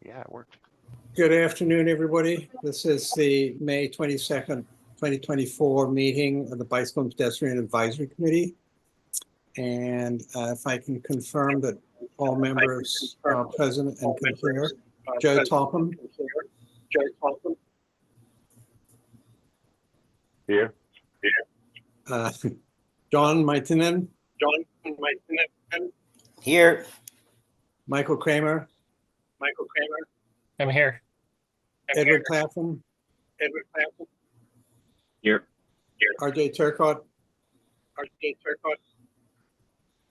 Yeah, it worked. Good afternoon, everybody. This is the May 22nd, 2024 meeting of the Bicycle and Pedestrian Advisory Committee. And if I can confirm that all members are present and can hear. Joe Topham. Here. John Maitinen. Here. Michael Kramer. I'm here. Edward Clapham. Here. RJ Turcott.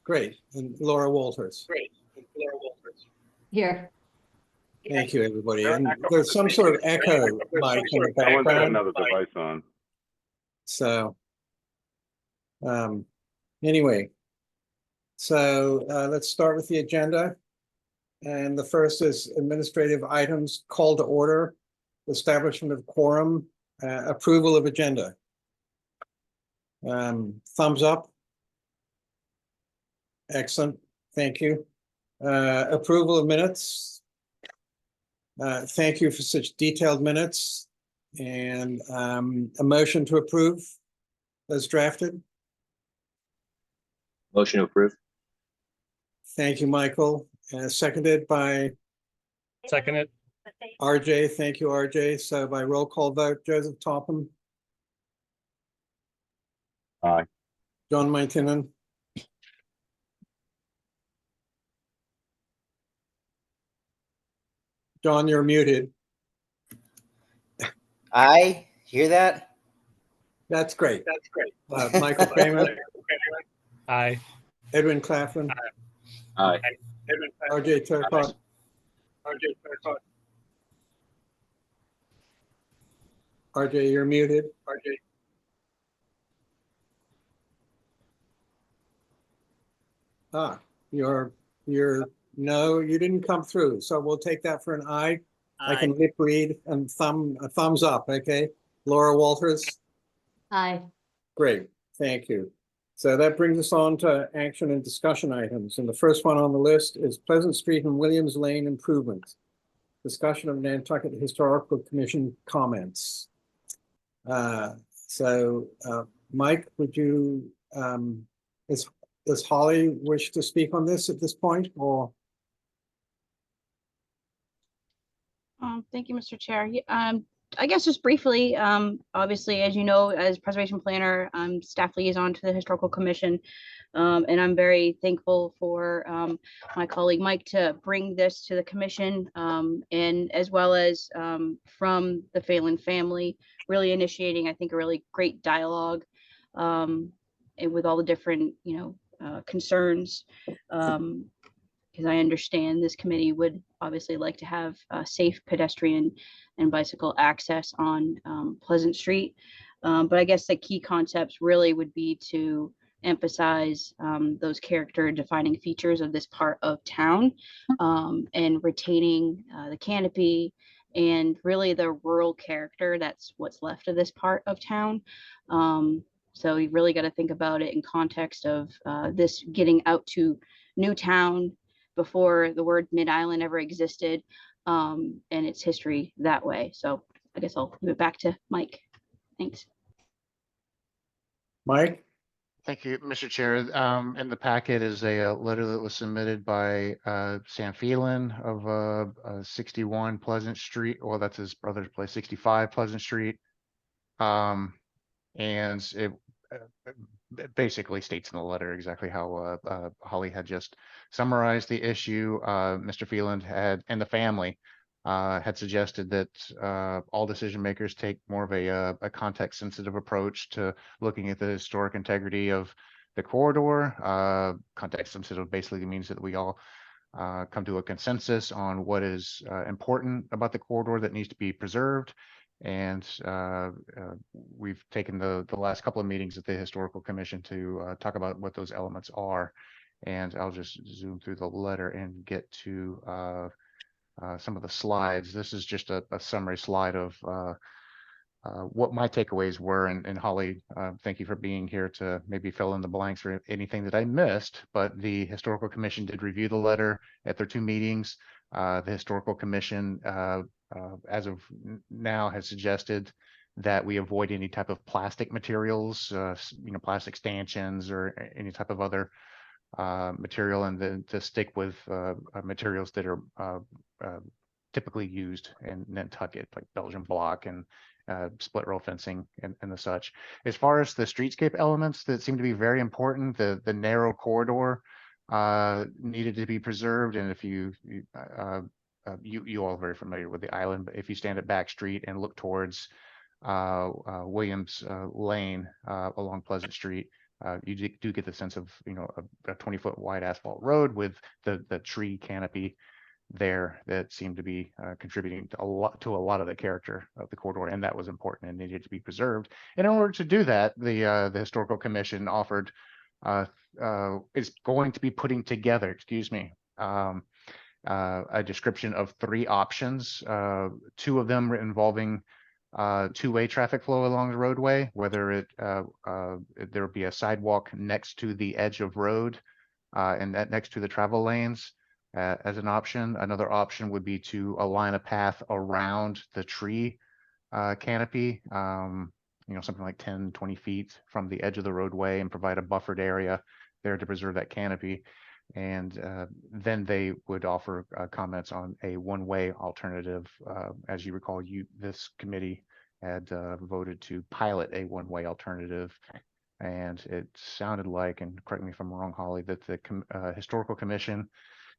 Great. And Laura Walters. Here. Thank you, everybody. And there's some sort of echo, Mike, in the Someone's got background. another device on. So, anyway, so let's start with the agenda. And the first is administrative items, call to order, establishment of quorum, approval of agenda. Thumbs up. Excellent. Thank you. Approval of minutes. Thank you for such detailed minutes. And a motion to approve as drafted. Motion to approve. Thank you, Michael. Seconded by Second it. RJ. Thank you, RJ. So by roll call vote, Joseph Topham. Aye. John Maitinen. John, you're muted. I hear that. That's great. Michael Kramer. Aye. Edwin Claflin. Aye. RJ Turcott. RJ, you're muted. You're no, you didn't come through. So we'll take that for an aye. I can lip read and thumbs up. Okay. Laura Walters. Aye. Great. Thank you. So that brings us on to action and discussion items. And the first one on the list is Pleasant Street and Williams Lane improvements. Discussion of Nantucket Historical Commission comments. Mike, would you, does Holly wish to speak on this at this point, or? Thank you, Mr. Chair. I guess just briefly, obviously, as you know, as preservation planner, I'm staff liaison to the Historical Commission, and I'm very thankful for my colleague Mike to bring this to the commission, and as well as from the Phelan family, really initiating, I think, a really great dialogue, and with all the different, concerns. Because I understand this committee would obviously like to have safe pedestrian and bicycle access on Pleasant Street. But I guess the key concepts really would be to emphasize those character defining features of this part of town, and retaining the canopy and really the rural character that's what's left of this part of town. So you really got to think about it in context of this getting out to Newtown before the word Mid-Island ever existed, and its history that way. So I guess I'll move it back to Mike. Thanks. Mike? Thank you, Mr. Chair. In the packet is a letter that was submitted by Sam Phelan of 61 Pleasant Street. Well, that's his brother's place, 65 Pleasant Street. And it basically states in the letter exactly how Holly had just summarized the issue. Mr. Phelan and the family had suggested that all decision makers take more of a context sensitive approach to looking at the historic integrity of the corridor. Context sensitive basically means that we all come to a consensus on what is important about the corridor that needs to be preserved. And we've taken the last couple of meetings at the Historical Commission to talk about what those elements are. And I'll just zoom through the letter and get to some of the slides. This is just a summary slide of what my takeaways were. And Holly, thank you for being here to maybe fill in the blanks for anything that I missed. But the Historical Commission did review the letter at their 2 meetings. The Historical Commission, as of now, has suggested that we avoid any type of plastic materials, plastic stanchions or any type of other material, and then to stick with materials that are typically used in Nantucket, like Belgian block and split rail fencing and the such. As far as the streetscape elements that seem to be very important, the narrow corridor needed to be preserved. And if you all are very familiar with the island, but if you stand at Back Street and look towards Williams Lane along Pleasant Street, you do get the sense of a 20-foot wide asphalt road with the tree canopy there that seemed to be contributing to a lot of the character of the corridor, and that was important and needed to be preserved. And in order to do that, the Historical Commission offered is going to be putting together, a description of 3 options, 2 of them involving two-way traffic flow along the roadway, whether there would be a sidewalk next to the edge of road and that next to the travel lanes as an option. Another option would be to align a path around the tree canopy, something like 10, 20 feet from the edge of the roadway, and provide a buffered area there to preserve that canopy. And then they would offer comments on a one-way alternative. As you recall, this committee had voted to pilot a one-way alternative. And it sounded like, and correct me if I'm wrong, Holly, that the Historical Commission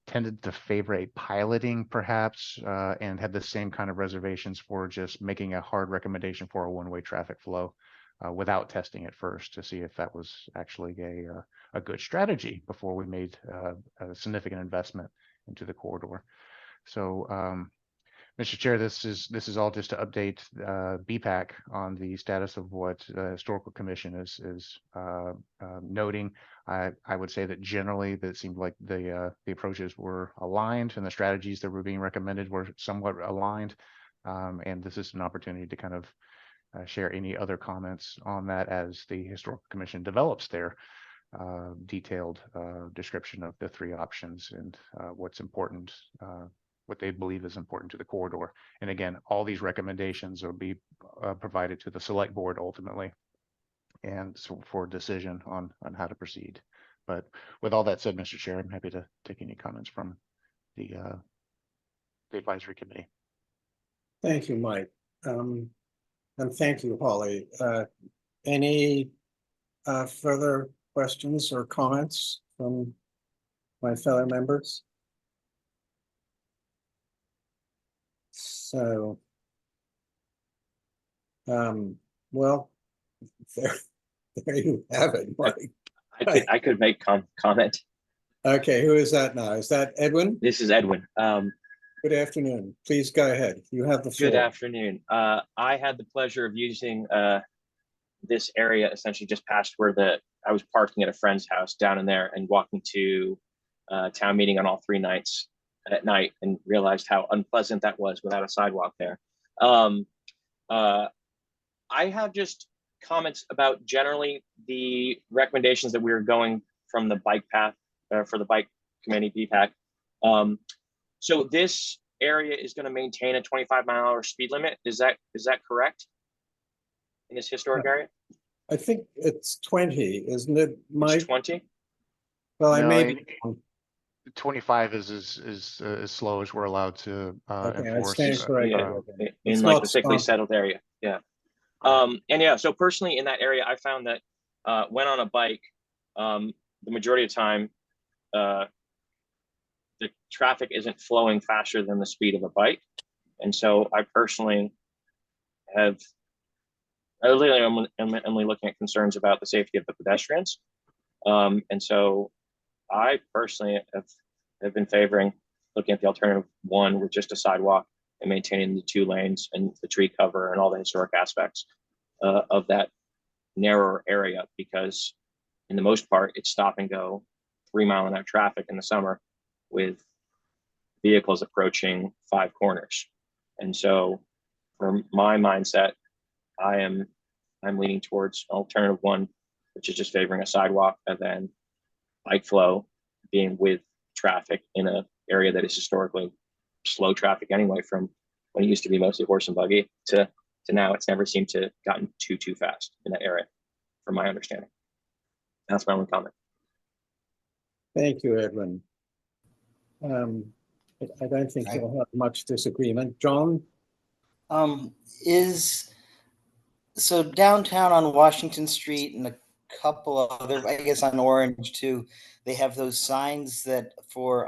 tended to favor a piloting perhaps, and had the same kind of reservations for just making a hard recommendation for a one-way traffic flow without testing it first to see if that was actually a good strategy before we made a significant investment into the corridor. So, Mr. Chair, this is all just to update BPAC on the status of what the Historical Commission is noting. I would say that generally that it seemed like the approaches were aligned and the strategies that were being recommended were somewhat aligned. And this is an opportunity to kind of share any other comments on that as the Historical Commission develops their detailed description of the 3 options and what's important, what they believe is important to the corridor. And again, all these recommendations will be provided to the select board ultimately, and so for a decision on how to proceed. But with all that said, Mr. Chair, I'm happy to take any comments from the advisory committee. Thank you, Mike. And thank you, Holly. Any further questions or comments from my fellow members? So, well, there you have it, Mike. I could make comment. Okay, who is that now? Is that Edwin? This is Edwin. Good afternoon. Please go ahead. You have the floor. Good afternoon. I had the pleasure of using this area essentially just past where I was parking at a friend's house down in there and walking to town meeting on all 3 nights at night, and realized how unpleasant that was without a sidewalk there. I have just comments about generally the recommendations that we were going from the bike path for the bike committee BPAC. So this area is going to maintain a 25-mile-an-hour speed limit. Is that correct in this historic area? I think it's 20, isn't it, Mike? It's 20. Well, I No, may be. 25 is as slow as we're allowed to Okay, I enforce. stand corrected. In It's like not the thickly stopped. settled area. Yeah. And yeah, so personally in that area, I found that when on a bike, the majority of the time, the traffic isn't flowing faster than the speed of a bike. And so I personally am only looking at concerns about the safety of the pedestrians. And so I personally have been favoring looking at the alternative 1 with just a sidewalk and maintaining the 2 lanes and the tree cover and all the historic aspects of that narrower area, because in the most part, it's stop and go 3-mile-an-hour traffic in the summer with vehicles approaching 5 corners. And so for my mindset, I'm leaning towards alternative 1, which is just favoring a sidewalk, and then bike flow being with traffic in an area that is historically slow traffic anyway, from when it used to be mostly horse and buggy to now. It's never seemed to gotten too fast in that area, from my understanding. That's my only comment. Thank you, Edwin. I don't think we'll have much disagreement. John? So downtown on Washington Street and a couple of other, I guess on Orange too, they have those signs that for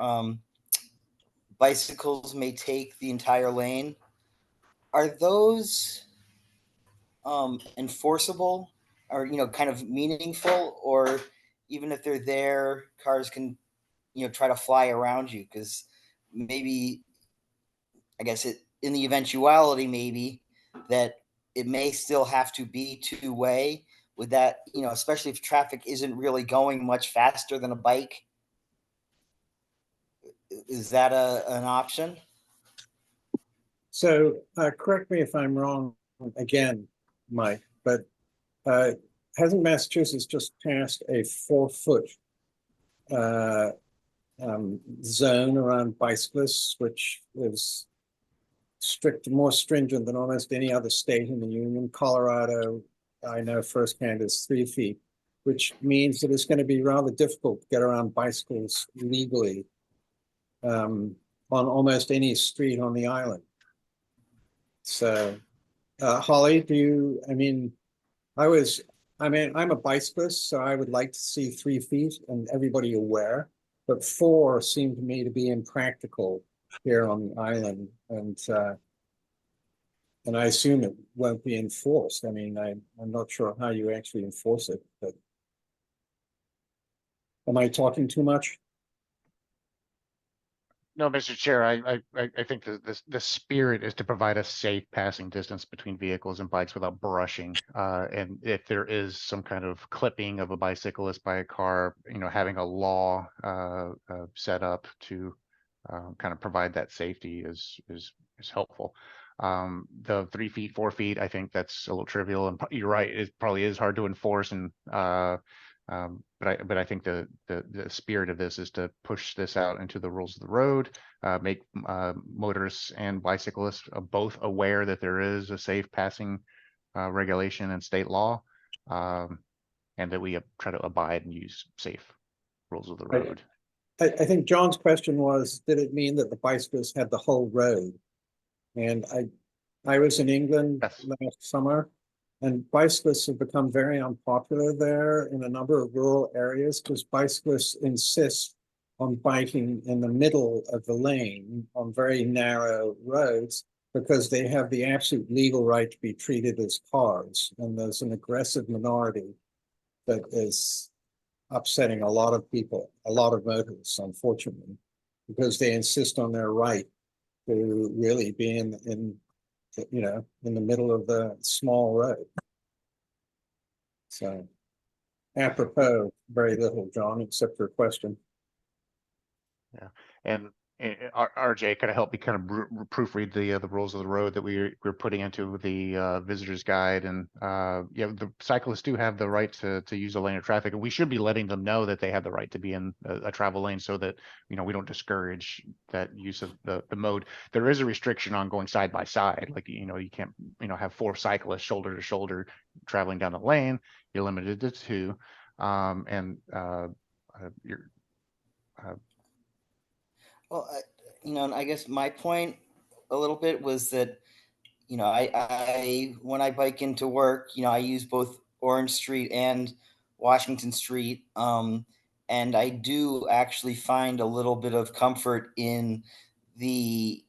bicycles may take the entire lane. Are those enforceable or, kind of meaningful, or even if they're there, cars can, try to fly around you? Because maybe, I guess in the eventuality, maybe that it may still have to be two-way. Would that, especially if traffic isn't really going much faster than a bike, is that an option? So correct me if I'm wrong again, Mike, but hasn't Massachusetts just passed a 4-foot zone around bicyclists, which is more stringent than almost any other state in the union? Colorado, I know firsthand, is 3 feet, which means that it's going to be rather difficult to get around bicycles legally on almost any street on the island. So, Holly, I'm a bicyclist, so I would like to see 3 feet and everybody aware, but 4 seemed to me to be impractical here on the island. And I assume it won't be enforced. I'm not sure how you actually enforce it, but am I talking too much? No, Mr. Chair, I think the spirit is to provide a safe passing distance between vehicles and bikes without brushing. And if there is some kind of clipping of a bicyclist by a car, having a law set up to kind of provide that safety is helpful. The 3 feet, 4 feet, I think that's a little trivial, and you're right, it probably is hard to enforce. And but I think the spirit of this is to push this out into the rules of the road, make motorists and bicyclists both aware that there is a safe passing regulation and state law, and that we try to abide and use safe rules of the road. I think John's question was, did it mean that the bicyclists had the whole road? And I was in England last summer, and bicyclists have become very unpopular there in a number of rural areas because bicyclists insist on biking in the middle of the lane on very narrow roads because they have the absolute legal right to be treated as cars. And there's an aggressive minority that is upsetting a lot of people, a lot of motorists, unfortunately, because they insist on their right to really be in the middle of the small road. So, apropos, very little, John, except for a question. Yeah, and RJ kind of helped me kind of proofread the rules of the road that we're putting into the visitor's guide. And the cyclists do have the right to use a lane of traffic, and we should be letting them know that they have the right to be in a travel lane, so that we don't discourage that use of the mode. There is a restriction on going side by side, like you can't have 4 cyclists shoulder to shoulder traveling down the lane. You're limited to 2, and you're Well, and I guess my point a little bit was that, I when I bike into work, I use both Orange Street and Washington Street. And I do actually find a little bit of comfort in the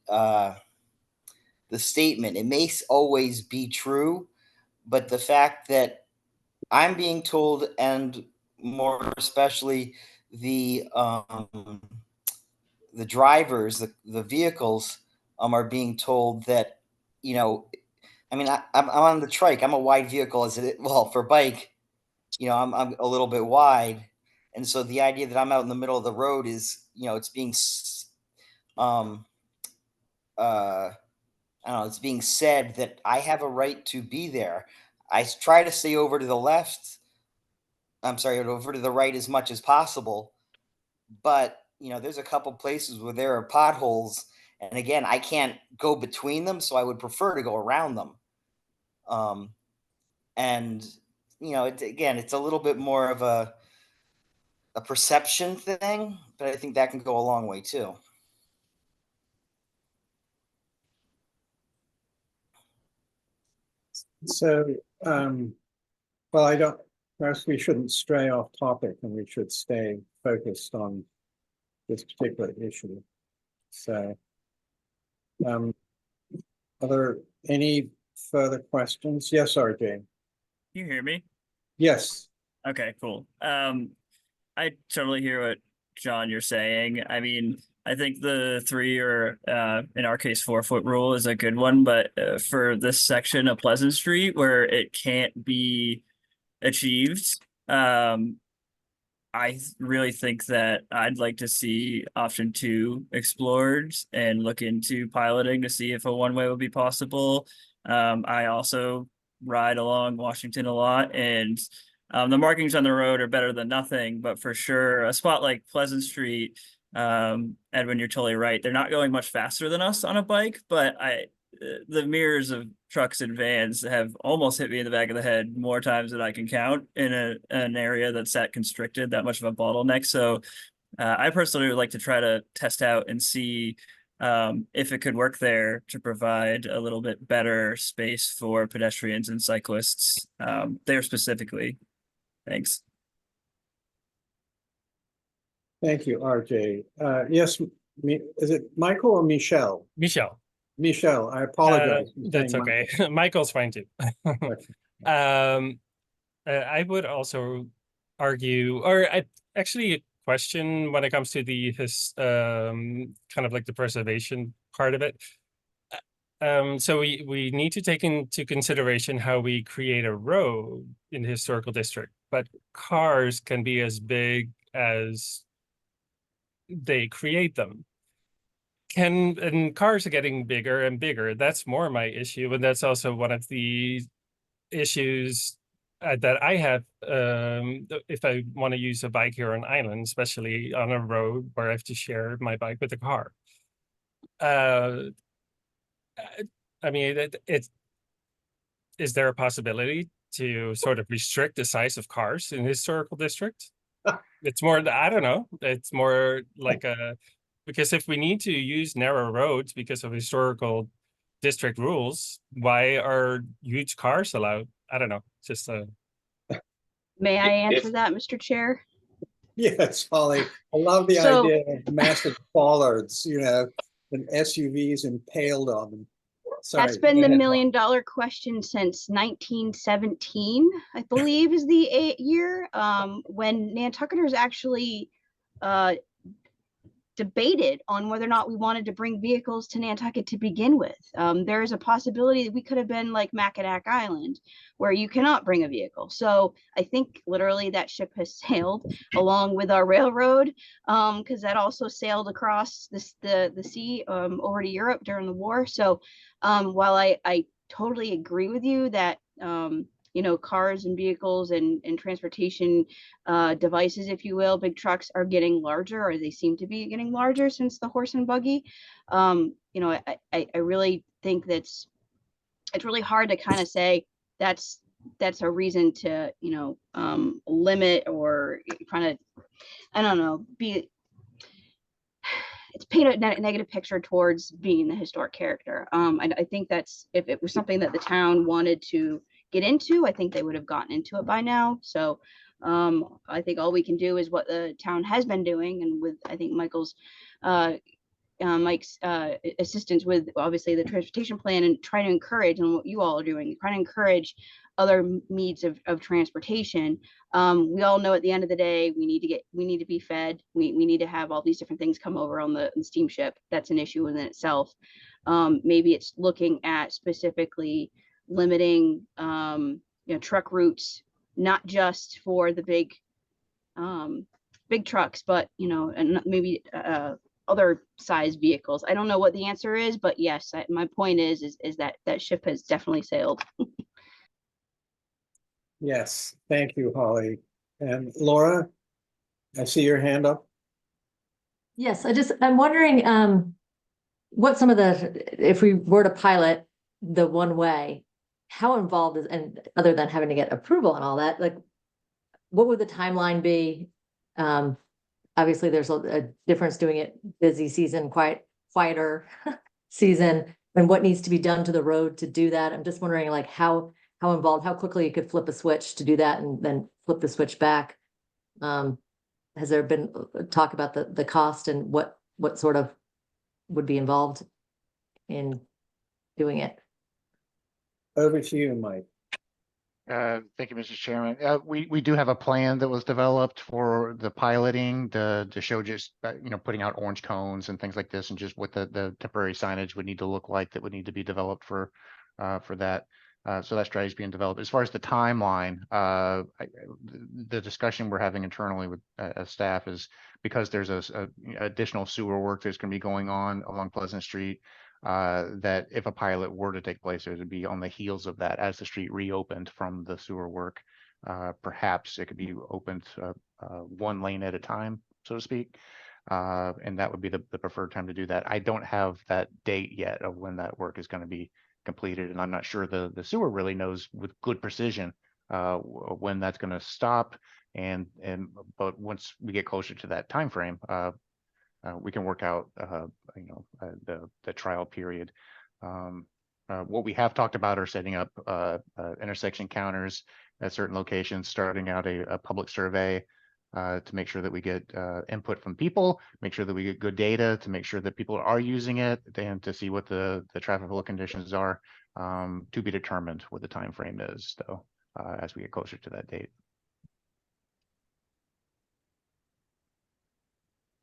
statement. It may always be true, but the fact that I'm being told, and more especially the drivers, the vehicles, are being told that, I'm on the trike. I'm a wide vehicle for bike, I'm a little bit wide. And so the idea that I'm out in the middle of the road is, it's being, I don't know, it's being said that I have a right to be there. I try to stay over to the left. I'm sorry, over to the right as much as possible. But, there's a couple places where there are potholes, And again, I can't go between them, so I would prefer to go around them. And you know, again, it's a little bit more of a perception thing, but I think that can go a long way too. So, well, perhaps we shouldn't stray off topic and we should stay focused on this particular issue. So, are there any further questions? Yes, RJ. Can you hear me? Yes. Okay, cool. I totally hear what John you're saying. I mean, I think the 3 or in our case 4-foot rule is a good one, but for this section of Pleasant Street where it can't be achieved, I really think that I'd like to see option 2 explored and look into piloting to see if a one-way would be possible. I also ride along Washington a lot, and the markings on the road are better than nothing, but for sure, a spot like Pleasant Street, Edwin, you're totally right. They're not going much faster than us on a bike, but the mirrors of trucks and vans have almost hit me in the back of the head more times than I can count in an area that's that constricted, that much of a bottleneck. So I personally would like to try to test out and see if it could work there to provide a little bit better space for pedestrians and cyclists there specifically. Thanks. Thank you, RJ. Yes, is it Michael or Michelle? Michelle. Michelle, I apologize. for That's saying okay. Michael's fine too. I would also argue, or actually a question when it comes to the kind of like the preservation part of it. So we need to take into consideration how we create a road in the historical district, but cars can be as big as they create them. And cars are getting bigger and bigger. That's more my issue, and that's also one of the issues that I have if I want to use a bike here on island, especially on a road where I have to share my bike with a car. I mean, is there a possibility to sort of restrict the size of cars in the historical district? It's more, I don't know. It's more like because if we need to use narrow roads because of historical district rules, why are huge cars allowed? I don't know. Just May I If- answer that, Mr. Chair? Yes, Holly. I love the So- idea of massive bollards, you know, and SUVs impaled on them. Sorry, That's been go the ahead, million-dollar question since 1917, I believe is the year, when Nantucketers actually debated on whether or not we wanted to bring vehicles to Nantucket to begin with. There is a possibility that we could have been like Mackinac Island, where you cannot bring a vehicle. So I think literally that ship has sailed along with our railroad, because that also sailed across the sea over to Europe during the war. So while I totally agree with you that you know, cars and vehicles and transportation devices, if you will, big trucks are getting larger, or they seem to be getting larger since the horse and buggy. You know, I really think it's really hard to kind of say that's a reason to, you know, limit or kind of, I don't know, it's paint a negative picture towards being the historic character. I think that's, if it was something that the town wanted to get into, I think they would have gotten into it by now. So I think all we can do is what the town has been doing, and with, I think, Mike's assistance with obviously the transportation plan, and trying to encourage, and what you all are doing, trying to encourage other means of transportation. We all know at the end of the day, we need to be fed. We need to have all these different things come over on the steamship. That's an issue within itself. Maybe it's looking at specifically limiting you know, truck routes, not just for the big trucks, but you know, and maybe other size vehicles. I don't know what the answer is, but yes, my point is that that ship has definitely sailed. Yes, thank you, Holly. And Laura, I see your hand up. Yes, I'm wondering, what some of if we were to pilot the one way, how involved is, and other than having to get approval and all that, like, what would the timeline be? Obviously there's a difference doing it busy season, quieter season, and what needs to be done to the road to do that. I'm just wondering like how involved, how quickly you could flip a switch to do that and then flip the switch back. Has there been talk about the cost and what sort of would be involved in doing it? Over to you, Mike. Thank you, Mr. Chairman. We do have a plan that was developed for the piloting to show just, putting out orange cones and things like this, and just what the temporary signage would need to look like, that would need to be developed for that. So that strategy is being developed. As far as the timeline, the discussion we're having internally with staff is, because there's a additional sewer work that's going to be going on along Pleasant Street, that if a pilot were to take place, it would be on the heels of that. As the street reopened from the sewer work, perhaps it could be opened one lane at a time, so to speak. And that would be the preferred time to do that. I don't have that date yet of when that work is going to be completed, and I'm not sure the sewer really knows with good precision when that's going to stop. But once we get closer to that time frame, we can work out the trial period. What we have talked about are setting up intersection counters at certain locations, starting out a public survey to make sure that we get input from people, make sure that we get good data to make sure that people are using it, and to see what the traffic flow conditions are, to be determined what the time frame is, though, as we get closer to that date.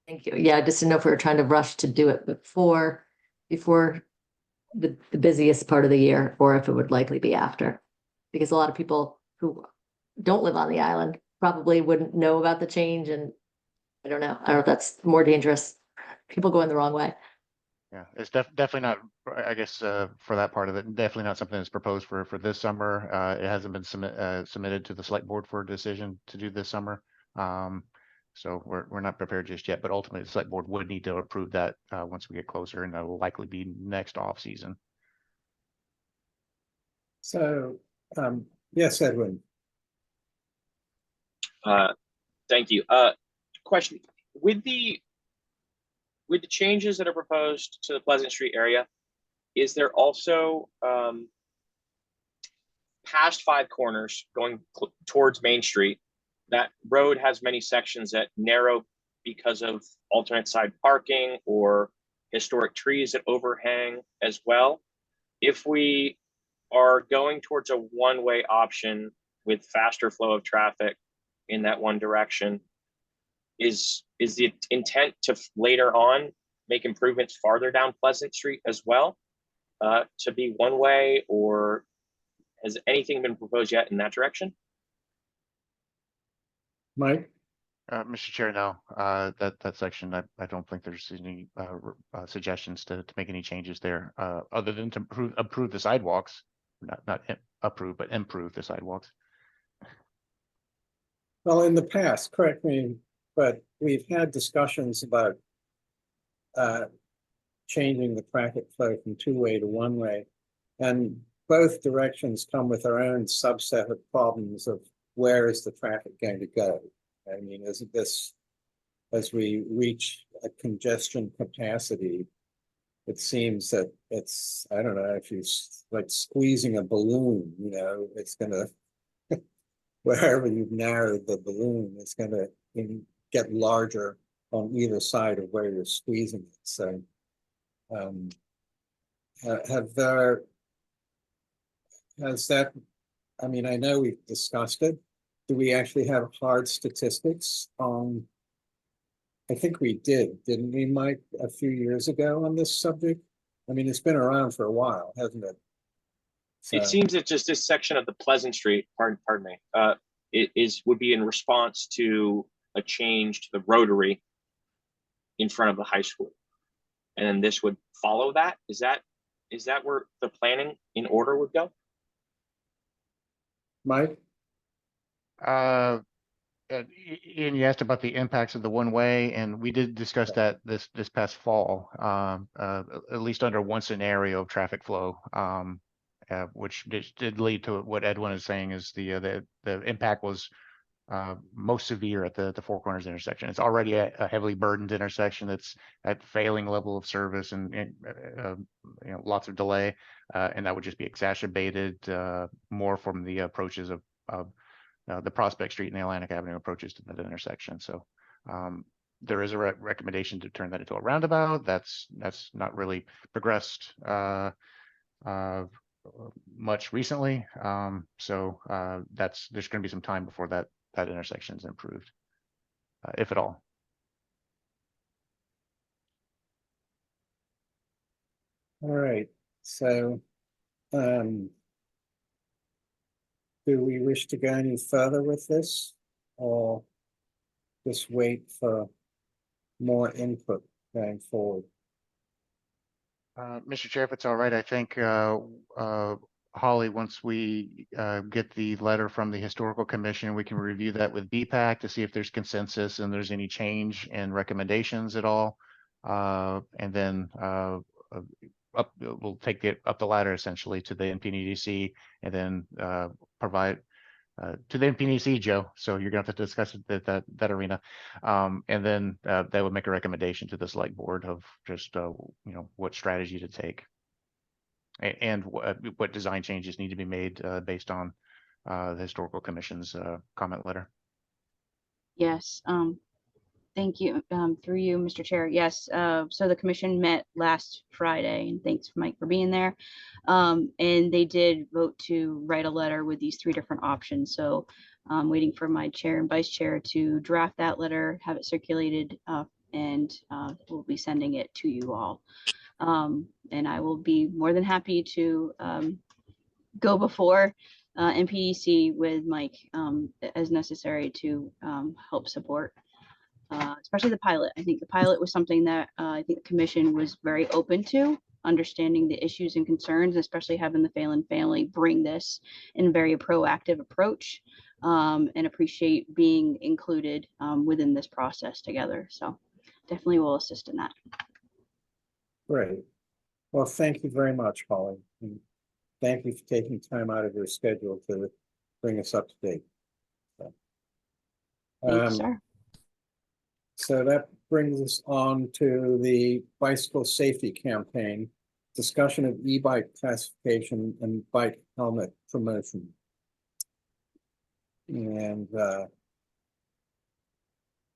Thank you. Yeah, just to know if we were trying to rush to do it before the busiest part of the year, or if it would likely be after. Because a lot of people who don't live on the island probably wouldn't know about the change, and I don't know if that's more dangerous. People going the wrong way. Yeah, it's definitely not, I guess, for that part of it, definitely not something that's proposed for this summer. It hasn't been submitted to the select board for a decision to do this summer. So we're not prepared just yet, but ultimately the select board would need to approve that once we get closer, and that will likely be next off season. So, yes, Edwin. Thank you. Question: with the changes that are proposed to the Pleasant Street area, is there also past Five Corners going towards Main Street? That road has many sections that narrow because of alternate side parking or historic trees that overhang as well. If we are going towards a one-way option with faster flow of traffic in that one direction, is the intent to later on make improvements farther down Pleasant Street as well, to be one way, or has anything been proposed yet in that direction? Mike? Mr. Chair, no, that section, I don't think there's any suggestions to make any changes there, other than to approve the sidewalks, not approve, but improve the sidewalks. Well, in the past, correct me, but we've had discussions about changing the traffic flow from two-way to one-way. And both directions come with their own subset of problems of where is the traffic going to go? I mean, isn't this, as we reach a congestion capacity, it seems that it's, I don't know, if you like squeezing a balloon, it's gonna, wherever you've narrowed the balloon, it's gonna get larger on either side of where you're squeezing it. So has that, I mean, I know we've discussed it. Do we actually have hard statistics on, I think we didn't we, Mike, a few years ago on this subject? I mean, it's been around for a while, hasn't it? So, it seems that just this section of the Pleasant Street, pardon me, would be in response to a change to the rotary in front of the high school, and then this would follow that. Is that where the planning in order would go? Mike? Ian, you asked about the impacts of the one-way, and we did discuss that this past fall, at least under one scenario of traffic flow, which did lead to what Edwin is saying is the impact was most severe at the Four Corners intersection. It's already a heavily burdened intersection that's at failing level of service and lots of delay, and that would just be exacerbated more from the approaches of the Prospect Street and the Atlantic Avenue approaches to that intersection. So there is a recommendation to turn that into a roundabout. That's not really progressed much recently. So there's going to be some time before that intersection is improved, if at all. All right, so do we wish to go any further with this, or just wait for more input going forward? Mr. Chair, if it's all right, I think Holly, once we get the letter from the Historical Commission, we can review that with BPAC to see if there's consensus and there's any change in recommendations at all. And then we'll take it up the ladder essentially to the NPDC and then provide to the NPDC, Joe. So you're gonna have to discuss it that arena. And then they would make a recommendation to the select board of just what strategy to take and what design changes need to be made based on the Historical Commission's comment letter. Yes, thank you, through you, Mr. Chair. Yes, so the commission met last Friday, and thanks, Mike, for being there. And they did vote to write a letter with these 3 different options. So I'm waiting for my chair and vice chair to draft that letter, have it circulated, and we'll be sending it to you all. And I will be more than happy to go before NPDC with Mike as necessary to help support. Especially the pilot. I think the pilot was something that I think the commission was very open to, understanding the issues and concerns, especially having the Phelan family bring this in a very proactive approach, and appreciate being included within this process together. So definitely will assist in that. Great. Well, thank you very much, Holly. And thank you for taking time out of your schedule to bring us up to date. So, Thanks, sir. So that brings us on to the bicycle safety campaign, discussion of e-bike classification and bike helmet promotion. And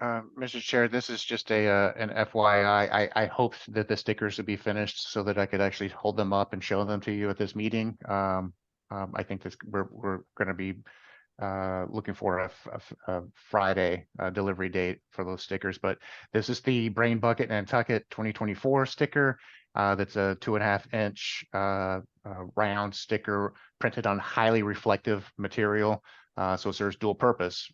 Mr. Chair, this is just an FYI. I hoped that the stickers would be finished so that I could actually hold them up and show them to you at this meeting. I think we're going to be looking for a Friday delivery date for those stickers, but this is the Brain Bucket Nantucket 2024 sticker. That's a 2.5 inch round sticker printed on highly reflective material. So it serves dual purpose,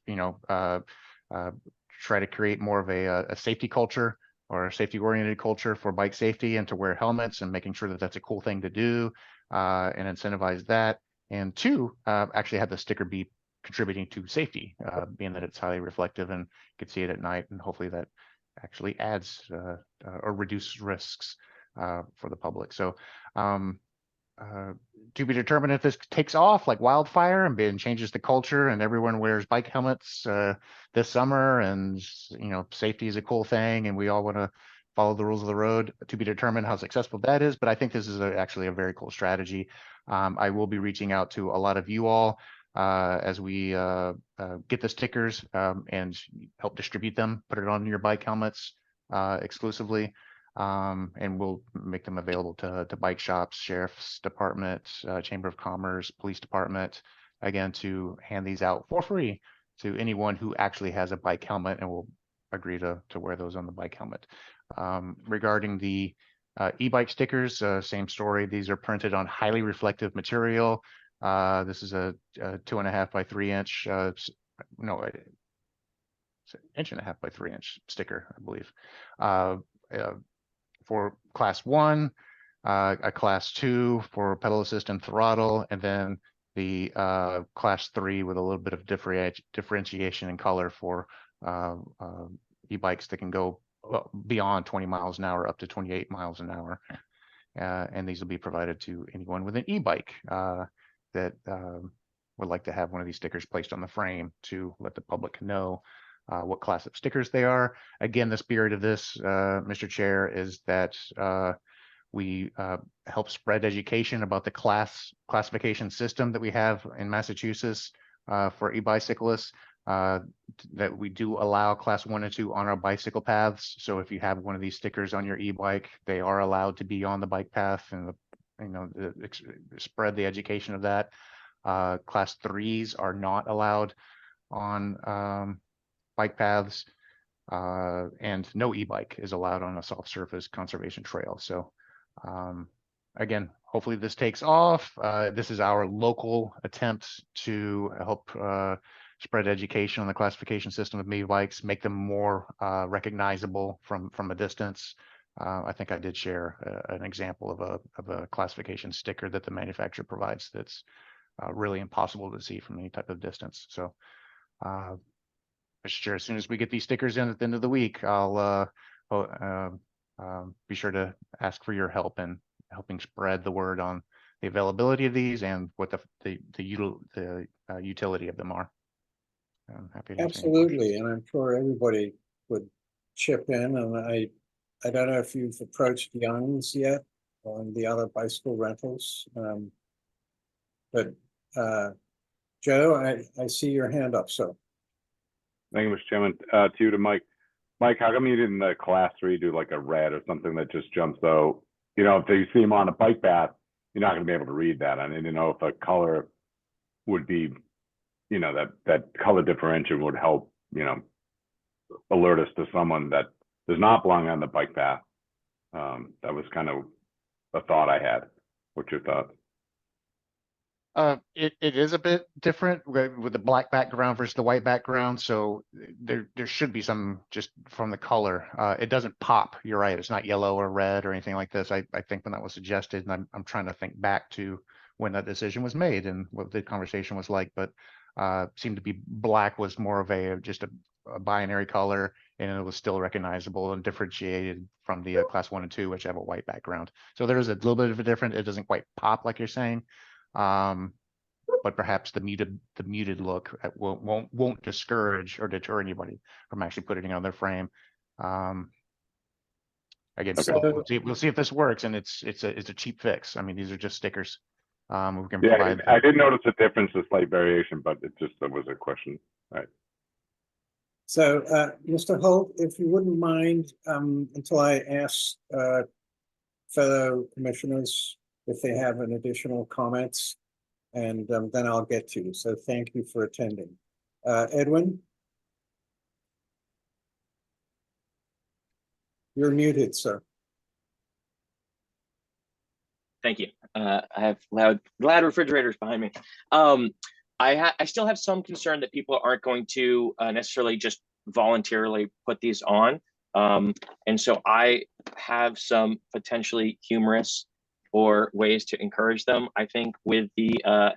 try to create more of a safety culture or a safety oriented culture for bike safety and to wear helmets and making sure that that's a cool thing to do and incentivize that. And 2, actually have the sticker be contributing to safety, being that it's highly reflective and you can see it at night, and hopefully that actually adds or reduces risks for the public. So to be determined if this takes off like wildfire and changes the culture and everyone wears bike helmets this summer, and safety is a cool thing and we all want to follow the rules of the road. To be determined how successful that is, but I think this is actually a very cool strategy. I will be reaching out to a lot of you all as we get the stickers and help distribute them, put it on your bike helmets exclusively, and we'll make them available to bike shops, sheriff's department, chamber of commerce, police department, again, to hand these out for free to anyone who actually has a bike helmet, and will agree to wear those on the bike helmet. Regarding the e-bike stickers, same story. These are printed on highly reflective material. This is a 2.5 by 3 inch, no, it's an 1.5 by 3 inch sticker, I believe, for class 1, a class 2 for pedal assist and throttle, and then the class 3 with a little bit of differentiation in color for e-bikes that can go beyond 20 miles an hour up to 28 miles an hour. And these will be provided to anyone with an e-bike that would like to have one of these stickers placed on the frame to let the public know what class of stickers they are. Again, the spirit of this, Mr. Chair, is that we help spread education about the classification system that we have in Massachusetts for e-bicyclists. That we do allow class 1 and 2 on our bicycle paths. So if you have one of these stickers on your e-bike, they are allowed to be on the bike path, and spread the education of that. Class 3s are not allowed on bike paths, and no e-bike is allowed on a soft surface conservation trail. So again, hopefully this takes off. This is our local attempt to help spread education on the classification system of e-bikes, make them more recognizable from a distance. I think I did share an example of a classification sticker that the manufacturer provides that's really impossible to see from any type of distance. So, Mr. Chair, as soon as we get these stickers in at the end of the week, I'll be sure to ask for your help in helping spread the word on the availability of these and what the utility of them are. I'm happy to answer any Absolutely, questions. and I'm sure everybody would chip in, and I don't know if you've approached Young's yet on the other bicycle rentals. But Joe, I see your hand up, so. Thank you, Mr. Chairman. To you, to Mike. Mike, how come you didn't class 3 do like a red or something that just jumps out? You know, if you see them on a bike path, you're not going to be able to read that. I didn't know if a color would be, you know, that color differential would help, you know, alert us to someone that does not belong on the bike path. That was kind of a thought I had. What's your thought? It is a bit different with the black background versus the white background. So there should be some just from the color. It doesn't pop. You're right. It's not yellow or red or anything like this. I think when that was suggested, and I'm trying to think back to when that decision was made and what the conversation was like, but seemed to be black was more of just a binary color, and it was still recognizable and differentiated from the class 1 and 2, which have a white background. So there is a little bit of a difference. It doesn't quite pop like you're saying. But perhaps the muted look won't discourage or deter anybody from actually putting it on their frame. Again, Okay. we'll see if this works, and it's a cheap fix. I mean, these are just stickers. We can Yeah, provide. I did notice a difference, a slight variation, but it just was a question. All right. So, Mr. Holt, if you wouldn't mind, until I ask fellow commissioners if they have an additional comments, and then I'll get to you. So thank you for attending. Edwin? You're muted, sir. Thank you. I have loud refrigerators behind me. I still have some concern that people aren't going to necessarily just voluntarily put these on. And so I have some potentially humorous or ways to encourage them. I think with the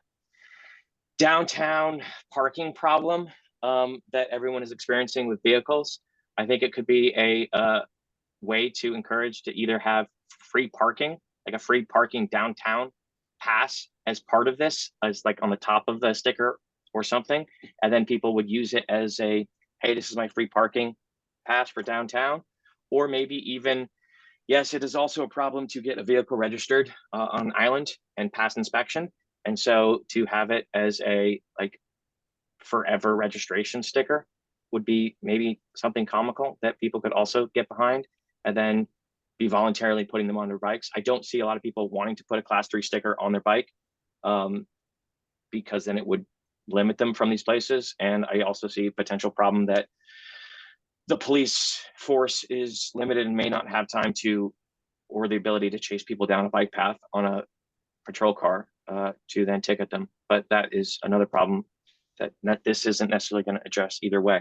downtown parking problem that everyone is experiencing with vehicles, I think it could be a way to encourage to either have free parking, like a free parking downtown pass as part of this, as like on the top of the sticker or something. And then people would use it as a, hey, this is my free parking pass for downtown. Or maybe even, yes, it is also a problem to get a vehicle registered on island and pass inspection. And so to have it as a like forever registration sticker would be maybe something comical that people could also get behind, and then be voluntarily putting them on their bikes. I don't see a lot of people wanting to put a class 3 sticker on their bike because then it would limit them from these places. And I also see a potential problem that the police force is limited and may not have time to, or the ability to chase people down a bike path on a patrol car to then ticket them. But that is another problem that this isn't necessarily going to address either way.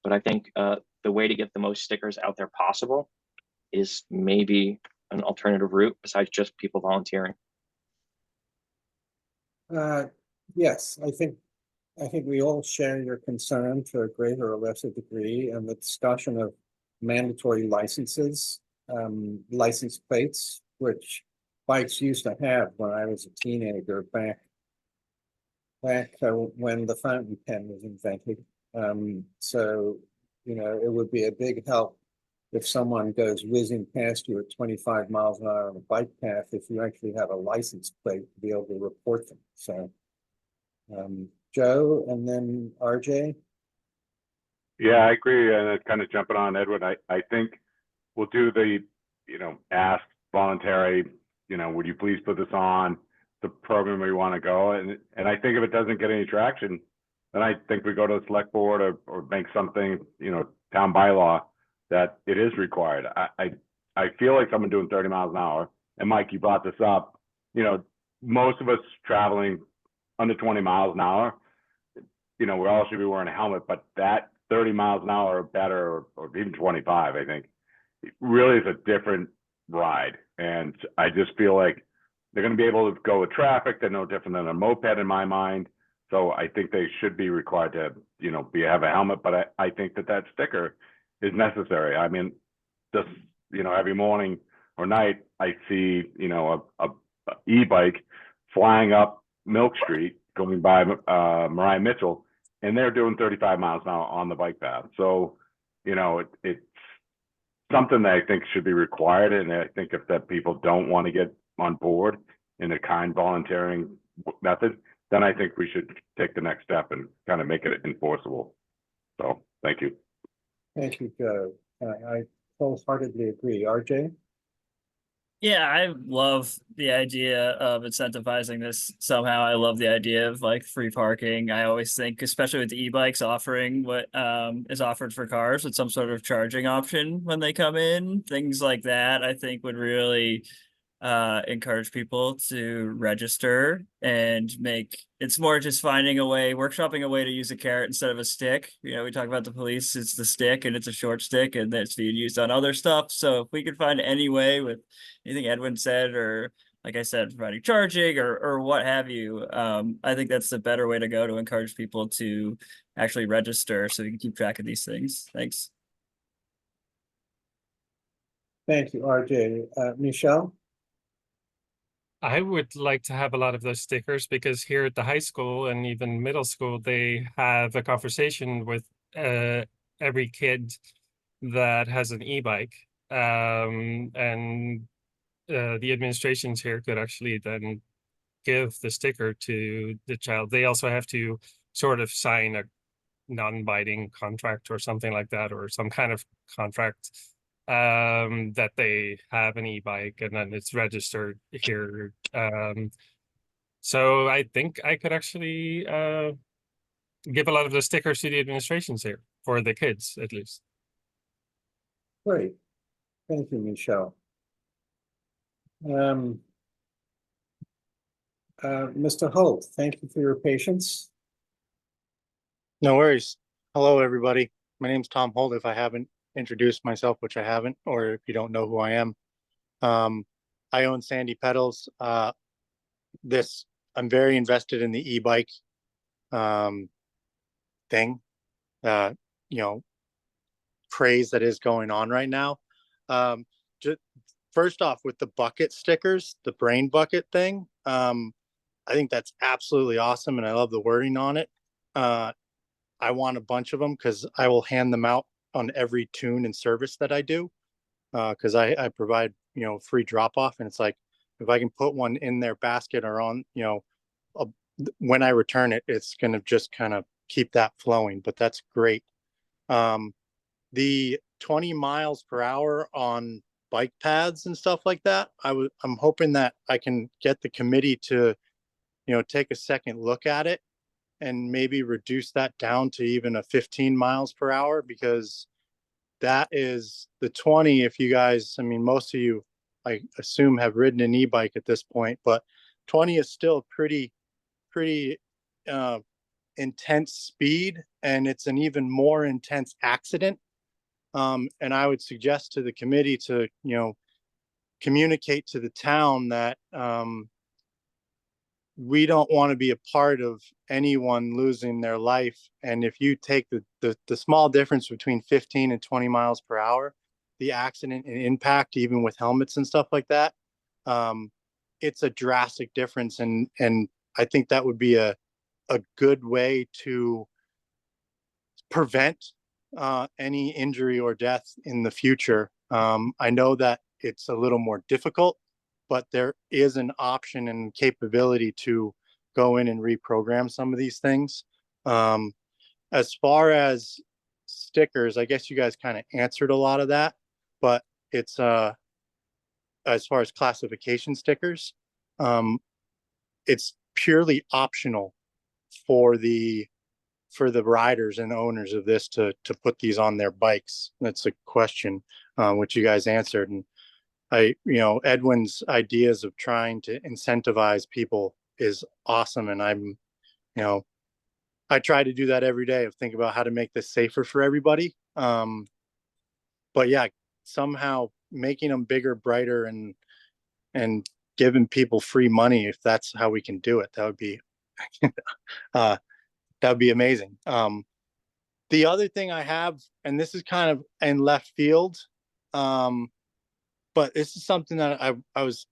But I think the way to get the most stickers out there possible is maybe an alternative route besides just people volunteering. Yes, I think we all share your concern to a greater or lesser degree, and the discussion of mandatory licenses, license plates, which bikes used to have when I was a teenager back when the fountain pen was invented. So, it would be a big help if someone goes whizzing past you at 25 miles an hour on a bike path, if you actually have a license plate to be able to report them. So, Joe and then RJ. Yeah, I agree. And kind of jumping on Edward, I think we'll do the, ask voluntary, would you please put this on the program we want to go? And I think if it doesn't get any traction, then I think we go to the select board or make something, town bylaw that it is required. I feel like someone doing 30 miles an hour, and Mike, you brought this up, most of us traveling under 20 miles an hour, we all should be wearing a helmet, but that 30 miles an hour or better, or even 25, I think, it really is a different ride. And I just feel like they're going to be able to go with traffic. They're no different than a moped in my mind. So I think they should be required to, have a helmet. But I think that sticker is necessary. I mean, just, every morning or night, I see, a e-bike flying up Milk Street going by Mariah Mitchell, and they're doing 35 miles an hour on the bike path. So, it's something that I think should be required. And I think if that people don't want to get on board in a kind volunteering method, then I think we should take the next step and kind of make it enforceable. So thank you. Thank you, Joe. I wholeheartedly agree. RJ? Yeah, I love the idea of incentivizing this somehow. I love the idea of like free parking. I always think, especially with the e-bikes, offering what is offered for cars with some sort of charging option when they come in, things like that, I think would really encourage people to register and make it's more just finding a way, workshopping a way to use a carrot instead of a stick. We talk about the police, it's the stick and it's a short stick and that's being used on other stuff. So if we could find any way with anything Edwin said, or like I said, providing charging or what have you, I think that's the better way to go to encourage people to actually register so we can keep track of these things. Thanks. Thank you, RJ. Michelle? I would like to have a lot of those stickers because here at the high school and even middle school, they have a conversation with every kid that has an e-bike. And the administrations here could actually then give the sticker to the child. They also have to sort of sign a non-binding contract or something like that, or some kind of contract that they have an e-bike and then it's registered here. So I think I could actually give a lot of the stickers to the administrations here for the kids, at least. Great. Thank you, Michelle. Mr. Holt, thank you for your patience. No worries. Hello, everybody. My name's Tom Holt, if I haven't introduced myself, which I haven't, or if you don't know who I am. I own Sandy Pedals. I'm very invested in the e-bike thing, craze that is going on right now. Just first off, with the bucket stickers, the brain bucket thing, I think that's absolutely awesome, and I love the wording on it. I want a bunch of them because I will hand them out on every tune and service that I do, because I provide free drop off, and it's like if I can put one in their basket or on when I return it, it's gonna just kind of keep that flowing. But that's great. The 20 miles per hour on bike paths and stuff like that, I'm hoping that I can get the committee to take a second look at it and maybe reduce that down to even a 15 miles per hour, because that is the 20. If you guys, I mean, most of you, I assume, have ridden an e-bike at this point, but 20 is still pretty intense speed, and it's an even more intense accident. And I would suggest to the committee to, communicate to the town that we don't want to be a part of anyone losing their life. And if you take the small difference between 15 and 20 miles per hour, the accident and impact, even with helmets and stuff like that, it's a drastic difference. And I think that would be a good way to prevent any injury or death in the future. I know that it's a little more difficult, but there is an option and capability to go in and reprogram some of these things. As far as stickers, I guess you guys kind of answered a lot of that, but it's as far as classification stickers, it's purely optional for the riders and owners of this to put these on their bikes. That's a question which you guys answered. And Edwin's ideas of trying to incentivize people is awesome. And I try to do that every day, of think about how to make this safer for everybody. But yeah, somehow making them bigger, brighter, and giving people free money, if that's how we can do it, that would be that would be amazing. The other thing I have, and this is kind of in left field, but this is something that I was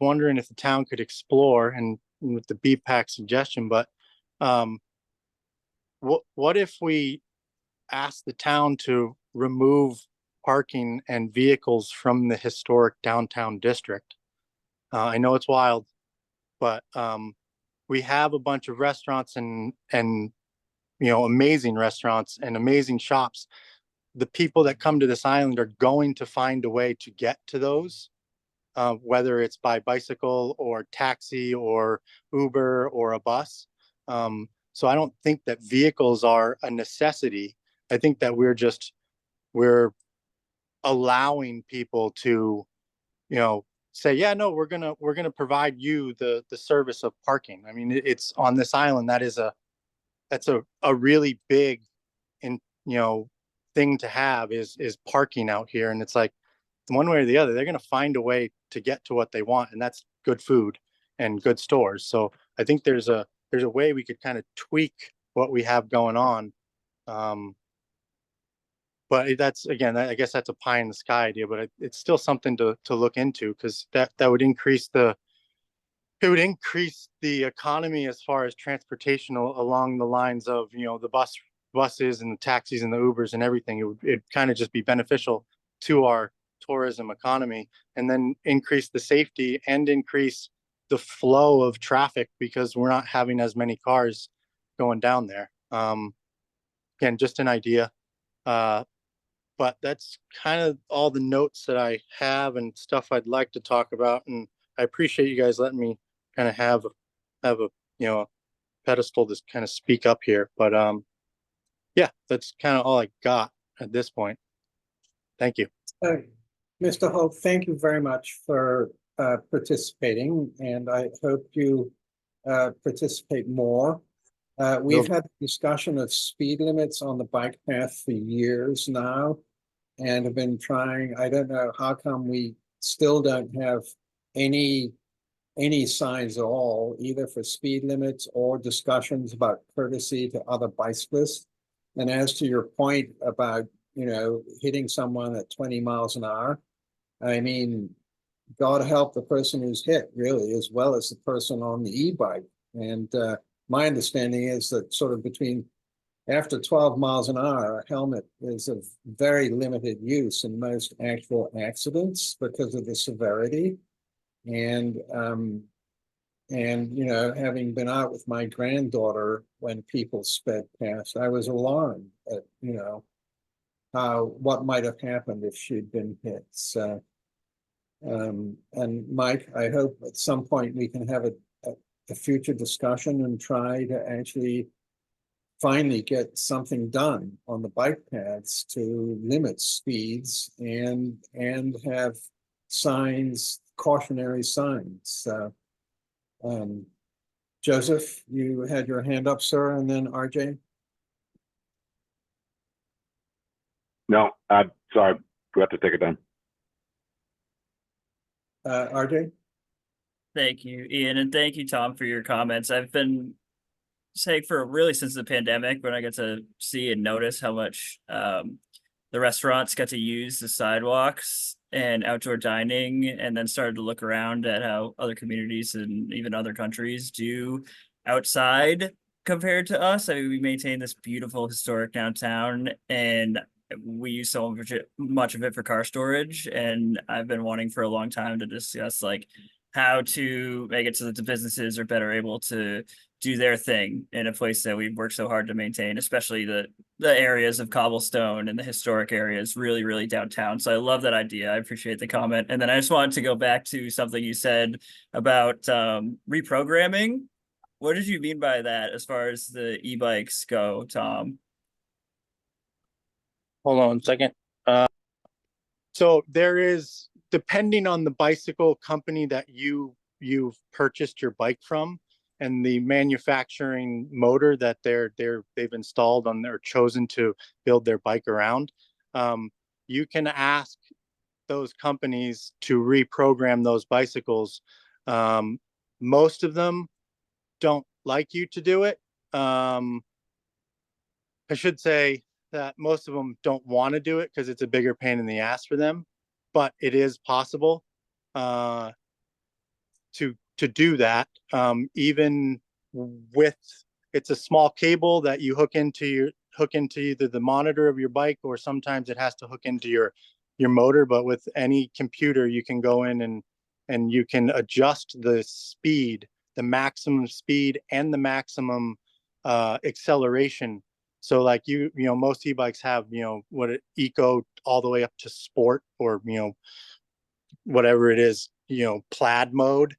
wondering if the town could explore, and with the BPAC suggestion, but what if we ask the town to remove parking and vehicles from the historic downtown district? I know it's wild, but we have a bunch of restaurants and amazing restaurants and amazing shops. The people that come to this island are going to find a way to get to those, whether it's by bicycle or taxi or Uber or a bus. So I don't think that vehicles are a necessity. I think that we're allowing people to, say, yeah, no, we're gonna provide you the service of parking. I mean, it's on this island, that's a really big thing to have is parking out here. And it's like, one way or the other, they're going to find a way to get to what they want, and that's good food and good stores. So I think there's a way we could kind of tweak what we have going on. But that's, again, I guess that's a pie in the sky idea, but it's still something to look into, because that would increase the economy as far as transportation along the lines of, the buses and the taxis and the Ubers and everything. It'd kind of just be beneficial to our tourism economy, and then increase the safety and increase the flow of traffic, because we're not having as many cars going down there. Again, just an idea. But that's kind of all the notes that I have and stuff I'd like to talk about. And I appreciate you guys letting me kind of have a pedestal to kind of speak up here. But yeah, that's kind of all I got at this point. Thank you. Mr. Hope, thank you very much for participating, and I hope you participate more. We've had a discussion of speed limits on the bike path for years now, and have been trying. I don't know how come we still don't have any signs at all, either for speed limits or discussions about courtesy to other bicyclists. And as to your point about, hitting someone at 20 miles an hour, I mean, God help the person who's hit, really, as well as the person on the e-bike. And my understanding is that sort of after 12 miles an hour, a helmet is of very limited use in most actual accidents because of the severity. And having been out with my granddaughter when people sped past, I was alarmed at, what might have happened if she'd been hit. So, and Mike, I hope at some point we can have a future discussion and try to actually finally get something done on the bike paths to limit speeds and have signs, cautionary signs. Joseph, you had your hand up, sir, and then RJ. No, sorry, forgot to take it down. RJ? Thank you, Ian, and thank you, Tom, for your comments. I've been saying for really since the pandemic, when I get to see and notice how much the restaurants get to use the sidewalks and outdoor dining, and then started to look around at how other communities and even other countries do outside compared to us. I mean, we maintain this beautiful historic downtown, and we use so much of it for car storage. And I've been wanting for a long time to discuss like how to make it so that the businesses are better able to do their thing in a place that we've worked so hard to maintain, especially the areas of cobblestone and the historic areas, really downtown. So I love that idea. I appreciate the comment. And then I just wanted to go back to something you said about reprogramming. What did you mean by that as far as the e-bikes go, Tom? Hold on a second. So there is, depending on the bicycle company that you've purchased your bike from, and the manufacturing motor that they've installed on or chosen to build their bike around, you can ask those companies to reprogram those bicycles. Most of them don't like you to do it. I should say that most of them don't want to do it because it's a bigger pain in the ass for them, but it is possible to do that. Even with, it's a small cable that you hook into either the monitor of your bike, or sometimes it has to hook into your motor. But with any computer, you can go in and you can adjust the speed, the maximum speed and the maximum acceleration. So like most e-bikes have, what eco all the way up to sport, or, whatever it is, plaid mode.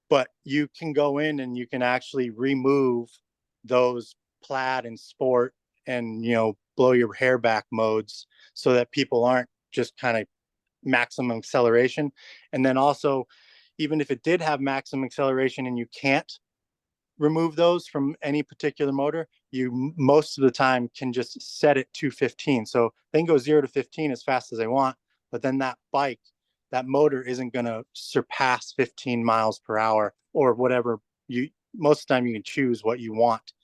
But you can go in and you can actually remove those plaid and sport and, blow your hair back modes, so that people aren't just kind of maximum acceleration. And then also, even if it did have maximum acceleration and you can't remove those from any particular motor, you most of the time can just set it to 15. So they can go 0 to 15 as fast as they want, but then that motor isn't going to surpass 15 miles per hour or whatever. Most of the time you can choose what you want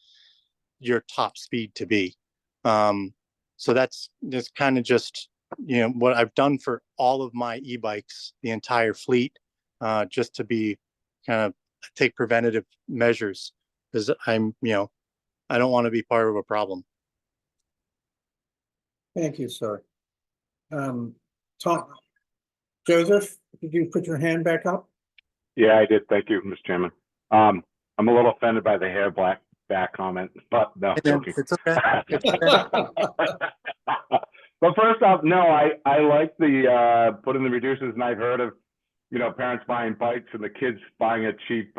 your top speed to be. So that's kind of just, what I've done for all of my e-bikes, the entire fleet, just to be kind of take preventative measures, because I don't want to be part of a problem. Thank you, sir. Tom, Joseph, did you put your hand back up? Yeah, I did. Thank you, Mr. Chairman. I'm a little offended by the hair back comment, but no, joking. It's okay. It's okay. But first off, no, I like the putting the reducers, and I've heard of parents buying bikes and the kids buying a cheap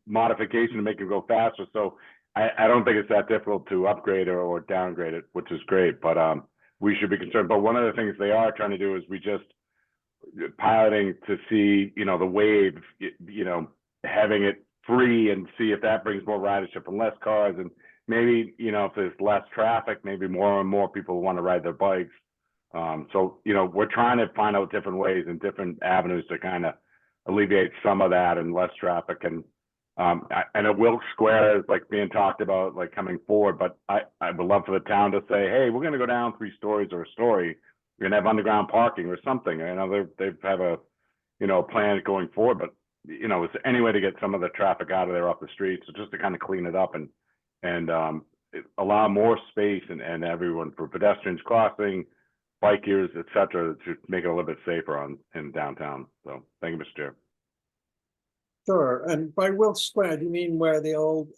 modification to make it go faster. So I don't think it's that difficult to upgrade or downgrade it, which is great. But we should be concerned. But one of the things they are trying to do is we just piloting to see the wave, having it free and see if that brings more ridership and less cars, and maybe if there's less traffic, maybe more and more people want to ride their bikes. So we're trying to find out different ways and different avenues to kind of alleviate some of that and less traffic. And a Wilkes Square is like being talked about, like coming forward, but I would love for the town to say, hey, we're going to go down 3 stories or a story. We're going to have underground parking or something. I know they have a plan going forward, but is there any way to get some of the traffic out of there off the streets, so just to kind of clean it up and allow more space and everyone for pedestrians crossing, bikers, etc., to make it a little bit safer in downtown. So thank you, Mr. Chair. Sure. And by Wilkes Square, do you mean where the old,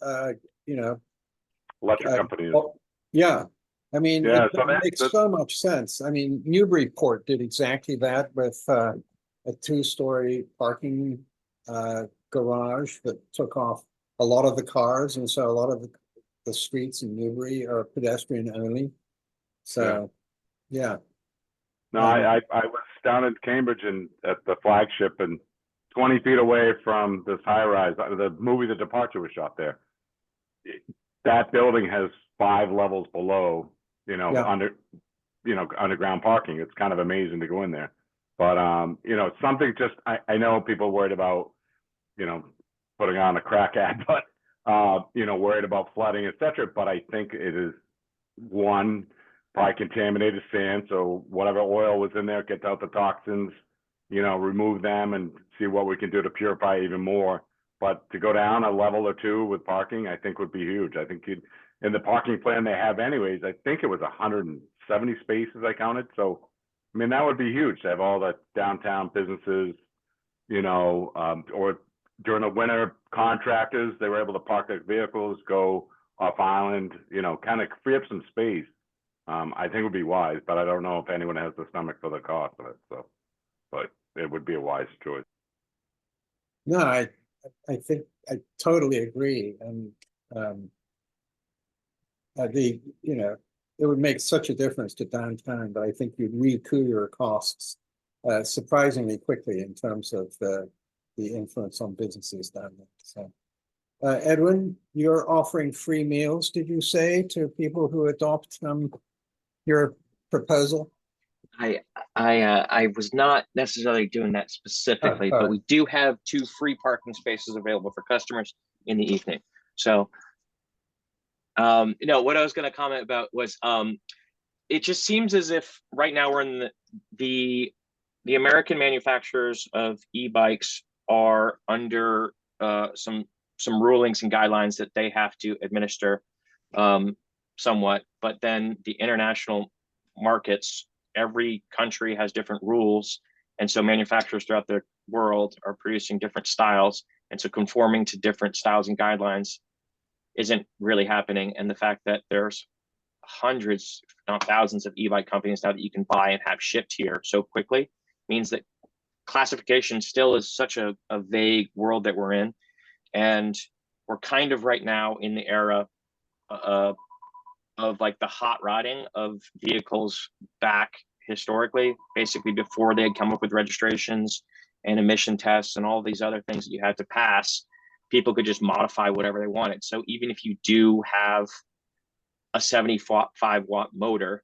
Electric company is. Yeah. I mean, Yeah, it so makes so much sense. I mean, Newburyport did exactly that with a 2-story parking garage that took off a lot of the cars, and so a lot of the streets in Newbury are pedestrian only. So, yeah. No, I was down in Cambridge and at the flagship, and 20 feet away from this high rise, the movie The Departure was shot there. That building has 5 levels below, underground parking. It's kind of amazing to go in there. But, you know, something just, I know people worried about, you know, putting on a crack ad, but, you know, worried about flooding, et cetera. But I think it is, one, probably contaminated sand. So whatever oil was in there, gets out the toxins, you know, remove them and see what we can do to purify even more. But to go down a level or two with parking, I think would be huge. I think you'd, in the parking plan they have anyways, I think it was 170 spaces I counted. So, I mean, that would be huge to have all the downtown businesses, you know, or during the winter, contractors, they were able to park their vehicles, go off island, you know, kind of free up some space. I think it would be wise, but I don't know if anyone has the stomach for the cost of it. So, but it would be a wise choice. No, I think I totally agree. And you know, it would make such a difference to downtown, but I think you'd recoup your costs surprisingly quickly in terms of the influence on businesses down there. So, Edwin, you're offering free meals, did you say, to people who adopt your proposal? I was not necessarily doing that specifically, but right. we do have 2 free parking spaces available for customers in the evening. So, you know, what I was going to comment about was, it just seems as if right now we're in the American manufacturers of e-bikes are under some rulings and guidelines that they have to administer somewhat, but then the international markets, every country has different rules, and so manufacturers throughout the world are producing different styles, and so conforming to different styles and guidelines isn't really happening. And the fact that there's hundreds, if not thousands, of e-bike companies now that you can buy and have shipped here so quickly means that classification still is such a vague world that we're in. And we're kind of right now in the era of like the hot rodding of vehicles back historically, basically before they had come up with registrations and emission tests and all these other things that you had to pass. People could just modify whatever they wanted. So even if you do have a 75 watt motor,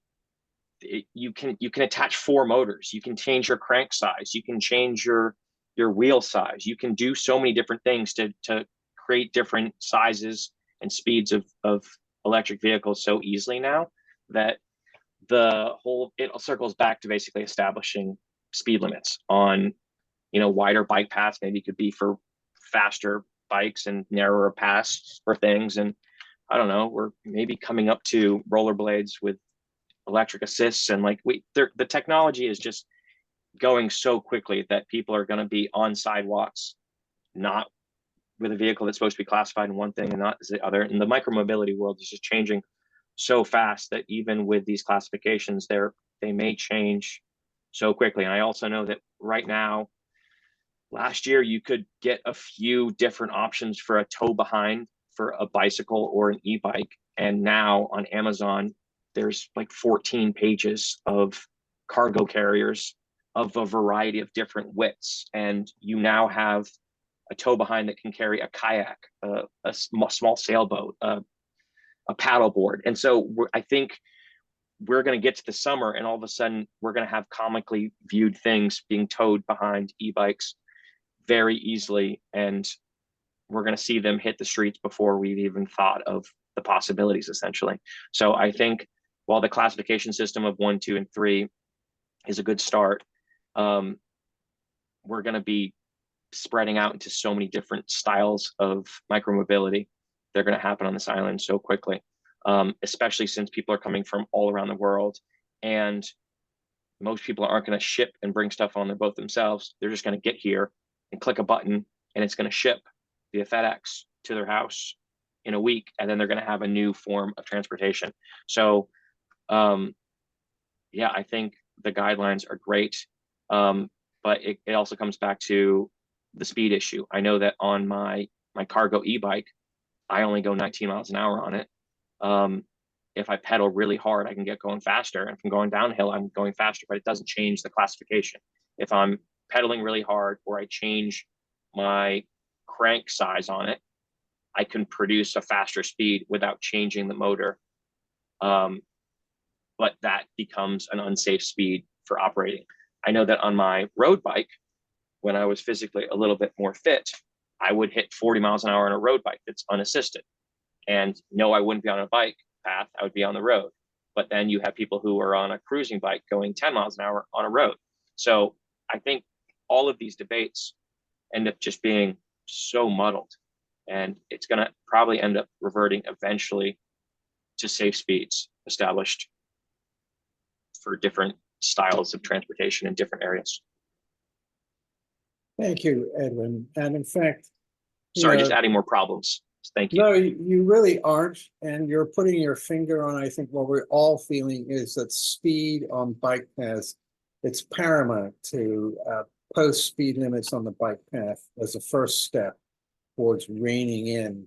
you can attach 4 motors. You can change your crank size. You can change your wheel size. You can do so many different things to create different sizes and speeds of electric vehicles so easily now that it circles back to basically establishing speed limits on, you know, wider bike paths. Maybe it could be for faster bikes and narrower paths for things. And I don't know, we're maybe coming up to rollerblades with electric assists, and like the technology is just going so quickly that people are going to be on sidewalks, not with a vehicle that's supposed to be classified in one thing and not as the other. And the micromobility world is just changing so fast that even with these classifications, they may change so quickly. And I also know that right now, last year, you could get a few different options for a tow behind for a bicycle or an e-bike. And now on Amazon, there's like 14 pages of cargo carriers of a variety of different widths. And you now have a tow behind that can carry a kayak, a small sailboat, a paddleboard. And so I think we're going to get to the summer and all of a sudden we're going to have comically viewed things being towed behind e-bikes very easily. And we're going to see them hit the streets before we've even thought of the possibilities, essentially. So I think while the classification system of 1, 2, and 3 is a good start, we're going to be spreading out into so many different styles of micromobility. They're going to happen on this island so quickly, especially since people are coming from all around the world. And most people aren't going to ship and bring stuff on their boat themselves. They're just going to get here and click a button and it's going to ship via FedEx to their house in a week. And then they're going to have a new form of transportation. So, yeah, I think the guidelines are great. But it also comes back to the speed issue. I know that on my cargo e-bike, I only go 19 miles an hour on it. If I pedal really hard, I can get going faster. And if I'm going downhill, I'm going faster, but it doesn't change the classification. If I'm pedaling really hard or I change my crank size on it, I can produce a faster speed without changing the motor. But that becomes an unsafe speed for operating. I know that on my road bike, when I was physically a little bit more fit, I would hit 40 miles an hour on a road bike that's unassisted. And no, I wouldn't be on a bike path, I would be on the road. But then you have people who are on a cruising bike going 10 miles an hour on a road. So I think all of these debates end up just being so muddled. And it's going to probably end up reverting eventually to safe speeds established for different styles of transportation in different areas. Thank you, Edwin. And in fact, Sorry, Yeah. just adding more problems. Thank you. no, you really aren't. And you're putting your finger on, I think what we're all feeling is that speed on bike paths, it's paramount to post speed limits on the bike path as a first step towards reining in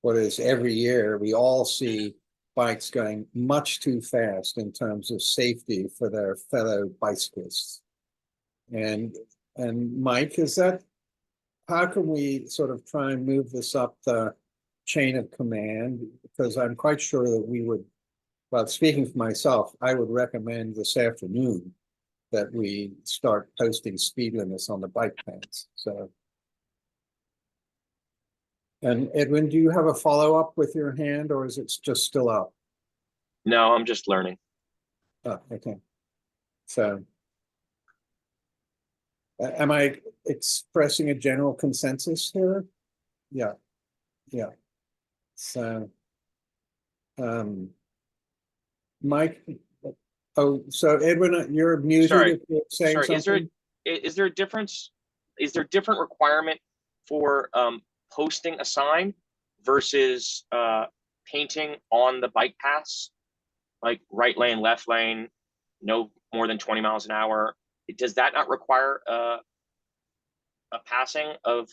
what is every year, we all see bikes going much too fast in terms of safety for their fellow bicyclists. And Mike, how can we sort of try and move this up the chain of command? Because I'm quite sure that we would, well, speaking for myself, I would recommend this afternoon that we start posting speed limits on the bike paths. So. And Edwin, do you have a follow-up with your hand, or is it just still up? No, I'm just learning. Oh, okay. So. Am I expressing a general consensus here? Yeah, yeah. So. Mike, oh, so Edwin, you're muted. Sorry. If you're saying Sorry, something. is there a difference? Is there a different requirement for posting a sign versus painting on the bike paths, like right lane, left lane, no more than 20 miles an hour? Does that not require a passing of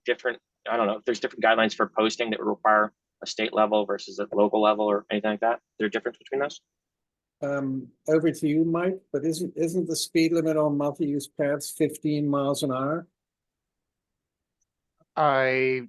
different, I don't know, if there's different guidelines for posting that would require a state level versus a local level or anything like that? Is there a difference between those? Over to you, Mike, but isn't the speed limit on multi-use paths 15 miles an hour? I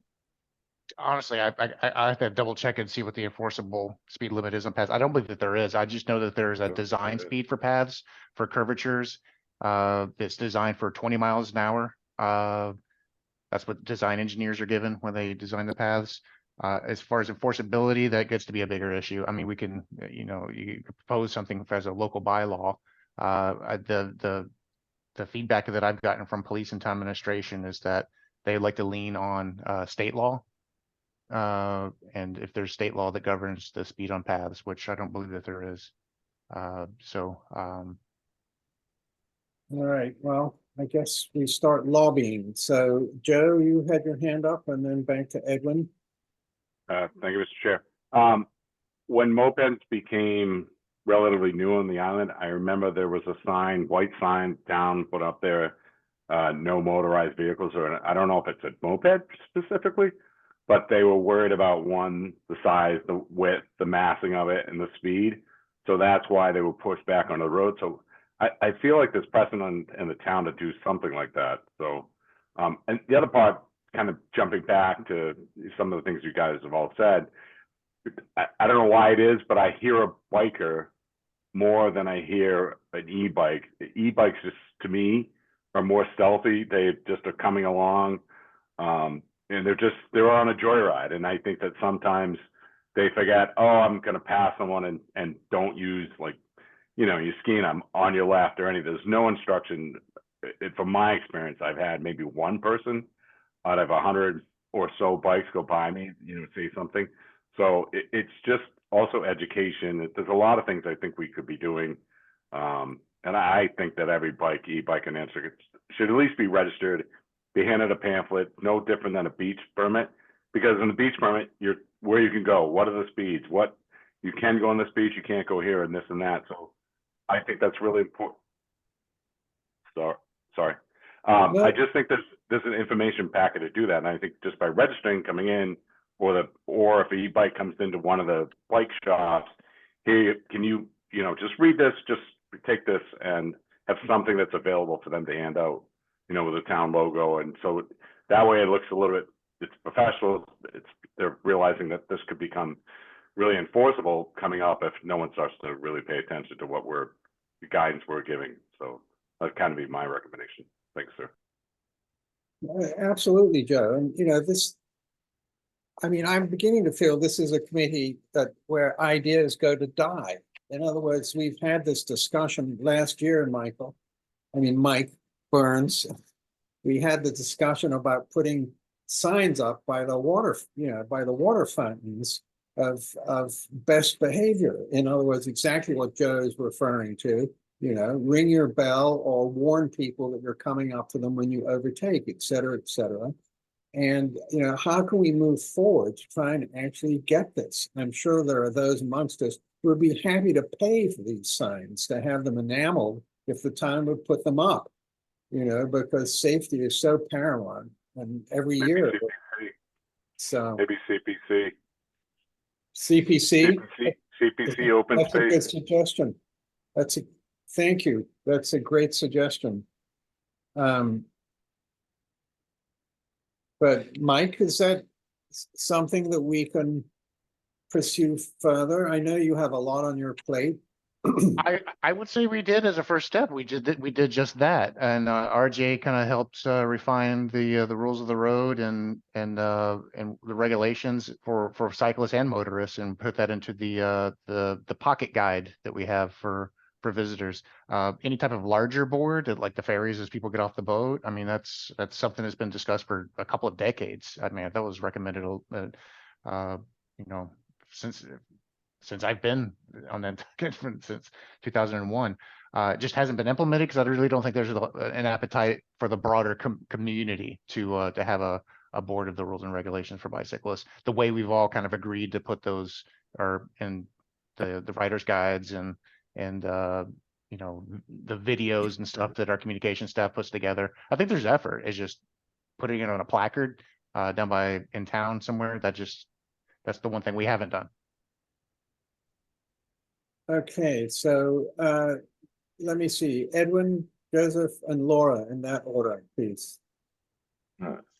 honestly, I have to double check and see what the enforceable speed limit is on paths. I don't believe that there is. I just know that there's a design speed for paths for curvatures. That's designed for 20 miles an hour. That's what design engineers are given when they design the paths. As far as enforceability, that gets to be a bigger issue. I mean, we can, you can propose something as a local bylaw. The feedback that I've gotten from police and town administration is that they like to lean on state law. And if there's state law that governs the speed on paths, which I don't believe that there is. All right, well, I guess we start lobbying. So Joe, you had your hand up and then back to Edwin. Thank you, Mr. Chair. When mopeds became relatively new on the island, I remember there was a sign, white sign down, put up there, no motorized vehicles, or I don't know if it said moped specifically, but they were worried about one, the size, the width, the massing of it, and the speed. So that's why they were pushed back on the road. So I feel like there's precedent in the town to do something like that. So, and the other part, kind of jumping back to some of the things you guys have all said, I don't know why it is, but I hear a biker more than I hear an e-bike. E-bikes just, to me, are more stealthy. They just are coming along, and they're on a joyride. And I think that sometimes they forget, oh, I'm going to pass someone and don't use, like, you're skiing, I'm on your left or anything. There's no instruction. From my experience, I've had maybe one person out of 100 or so bikes go by me, say something. So it's just also education. There's a lot of things I think we could be doing. And I think that every e-bike and answer should at least be registered, be handed a pamphlet, no different than a beach permit. Because in the beach permit, you're where you can go, what are the speeds, what you can go on this beach, you can't go here, and this and that. So I think that's really important. Sorry. I just think there's an information packet to do that. And I think just by registering, coming in, or if an e-bike comes into one of the bike shops, hey, can you, just read this, just take this and have something that's available for them to hand out, with a town logo. And so that way it looks a little bit, it's professional. They're realizing that this could become really enforceable coming up if no one starts to really pay attention to the guidance we're giving. So that'd kind of be my recommendation. Thanks, sir. Absolutely, Joe. And I mean, I'm beginning to feel this is a committee where ideas go to die. In other words, we've had this discussion last year, Mike Burns. We had the discussion about putting signs up by the water, by the water fountains of best behavior. In other words, exactly what Joe is referring to. Ring your bell or warn people that you're coming up to them when you overtake, et cetera, et cetera. And, how can we move forward to try and actually get this? I'm sure there are those amongst us who would be happy to pay for these signs, to have them enameled if the town would put them up, because safety is so paramount and every Maybe year. CPC. So Maybe CPC. CPC. CPC open That's a good space. suggestion. Thank you. That's a great suggestion. But Mike, is that something that we can pursue further? I know you have a lot on your plate. I would say we did as a first step. We did just that, and RJ kind of helped refine the rules of the road and the regulations for cyclists and motorists, and put that into the pocket guide that we have for visitors. Any type of larger board, like the ferries as people get off the boat. I mean, that's something that's been discussed for a couple of decades. I mean, that was recommended, since I've been on that since 2001. It just hasn't been implemented because I really don't think there's an appetite for the broader community to have a board of the rules and regulations for bicyclists. The way we've all kind of agreed to put those in the writer's guides and the videos and stuff that our communication staff puts together. I think there's effort. It's just putting it on a placard down in town somewhere. That's the one thing we haven't done. Okay, so let me see. Edwin, Joseph, and Laura in that order, please.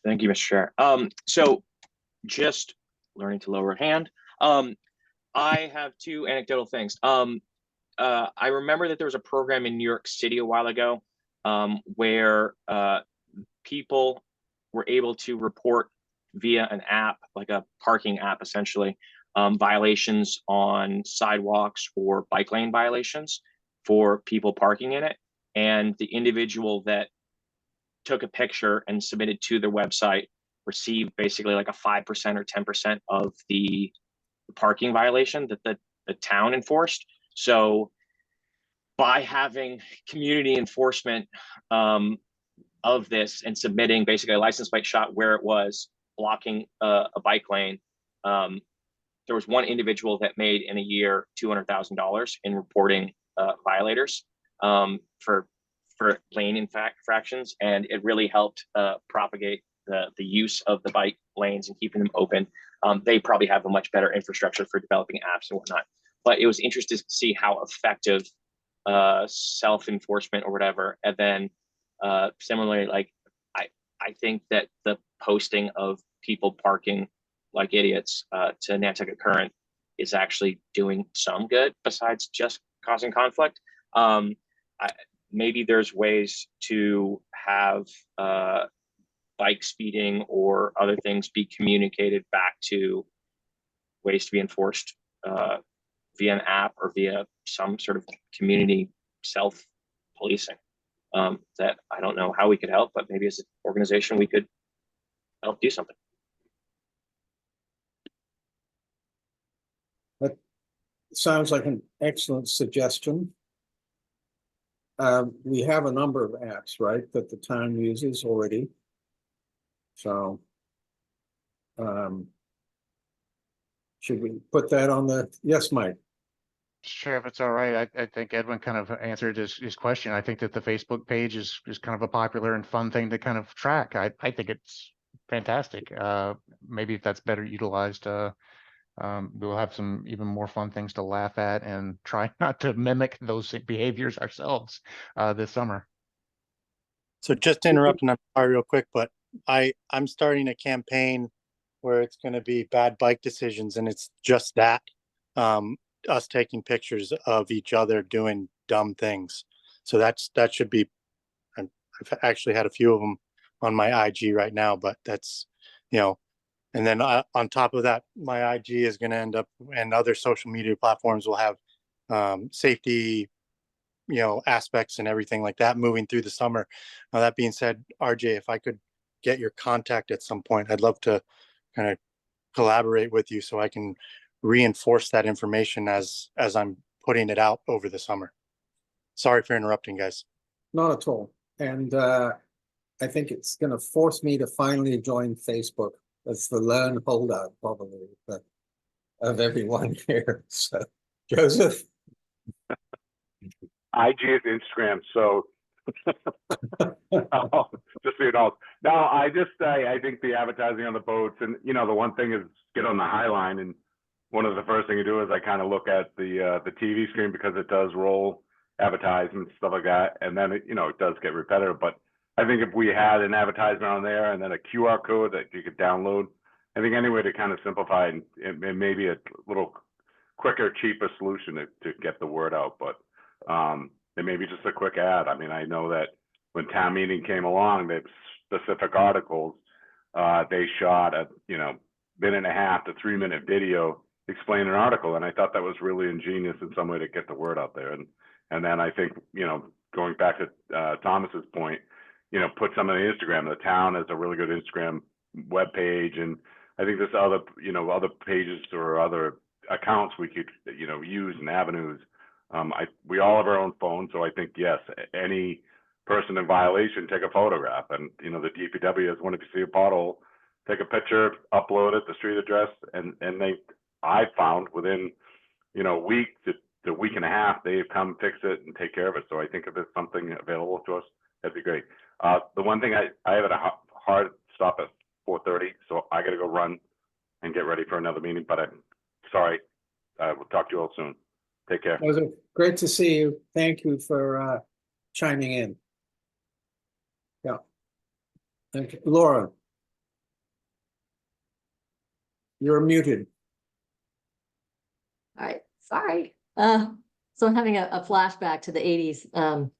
Thank you, Mr. Chair. So just learning to lower a hand. I have two anecdotal things. I remember that there was a program in New York City a while ago where people were able to report via an app, like a parking app, essentially, violations on sidewalks or bike lane violations for people parking in it. And the individual that took a picture and submitted to their website received basically like a 5% or 10% of the parking violation that the town enforced. So by having community enforcement of this and submitting basically a license plate shot where it was blocking a bike lane, there was one individual that made in a year $200,000 in reporting violators for lane infractions, and it really helped propagate the use of the bike lanes and keeping them open. They probably have a much better infrastructure for developing apps and whatnot, but it was interesting to see how effective self-enforcement or whatever. And then similarly, like I think that the posting of people parking like idiots to Nantucket Current is actually doing some good besides just causing conflict. Maybe there's ways to have bike speeding or other things be communicated back to ways to be enforced via an app or via some sort of community self-policing. That I don't know how we could help, but maybe as an organization we could help do something. That sounds like an excellent suggestion. We have a number of apps, right, that the town uses already. So should we put that on the, yes, Mike? Sure, if it's all right. I think Edwin kind of answered his question. I think that the Facebook page is kind of a popular and fun thing to kind of track. I think it's fantastic. Maybe if that's better utilized, we'll have some even more fun things to laugh at and try not to mimic those behaviors ourselves this summer. So just to interrupt, and I'm sorry real quick, but I'm starting a campaign where it's going to be bad bike decisions, and it's just that, us taking pictures of each other doing dumb things. So that should be, I've actually had a few of them on my IG right now, but that's, and then on top of that, my IG is going to end up, and other social media platforms will have safety, aspects and everything like that moving through the summer. Now, that being said, RJ, if I could get your contact at some point, I'd love to kind of collaborate with you so I can reinforce that information as I'm putting it out over the summer. Sorry for interrupting, guys. Not at all. And I think it's going to force me to finally join Facebook. That's the lone holdout probably of everyone here. So, Joseph. IG is Instagram, so just so you know. No, I think the advertising on the boats, and the one thing is get on the High Line, and one of the first thing you do is I kind of look at the TV screen because it does roll advertisements, stuff like that, and then it does get repetitive. But I think if we had an advertisement on there and then a QR code that you could download, I think any way to kind of simplify and maybe a little quicker, cheaper solution to get the word out. But and maybe just a quick ad. I mean, I know that when town meeting came along, they specific articles, they shot a minute and a half to 3 minute video explaining an article, and I thought that was really ingenious in some way to get the word out there. And then I think going back to Thomas's point, put some on Instagram. The town has a really good Instagram webpage, and I think there's other other pages or other accounts we could use and avenues. We all have our own phone, so I think yes, any person in violation, take a photograph, and the DPW is when if you see a pothole, take a picture, upload it, the street address, and I found within a week to a week and a half they've come fix it and take care of it. So I think if it's something available to us, that'd be great. The one thing I have a hard stop at 4:30, so I got to go run and get ready for another meeting. But I'm sorry. We'll talk to you all soon. Take care. It was great to see you. Thank you for chiming in. Yeah. Thank you. Laura. You're muted. All right, sorry. So I'm having a flashback to the 80s,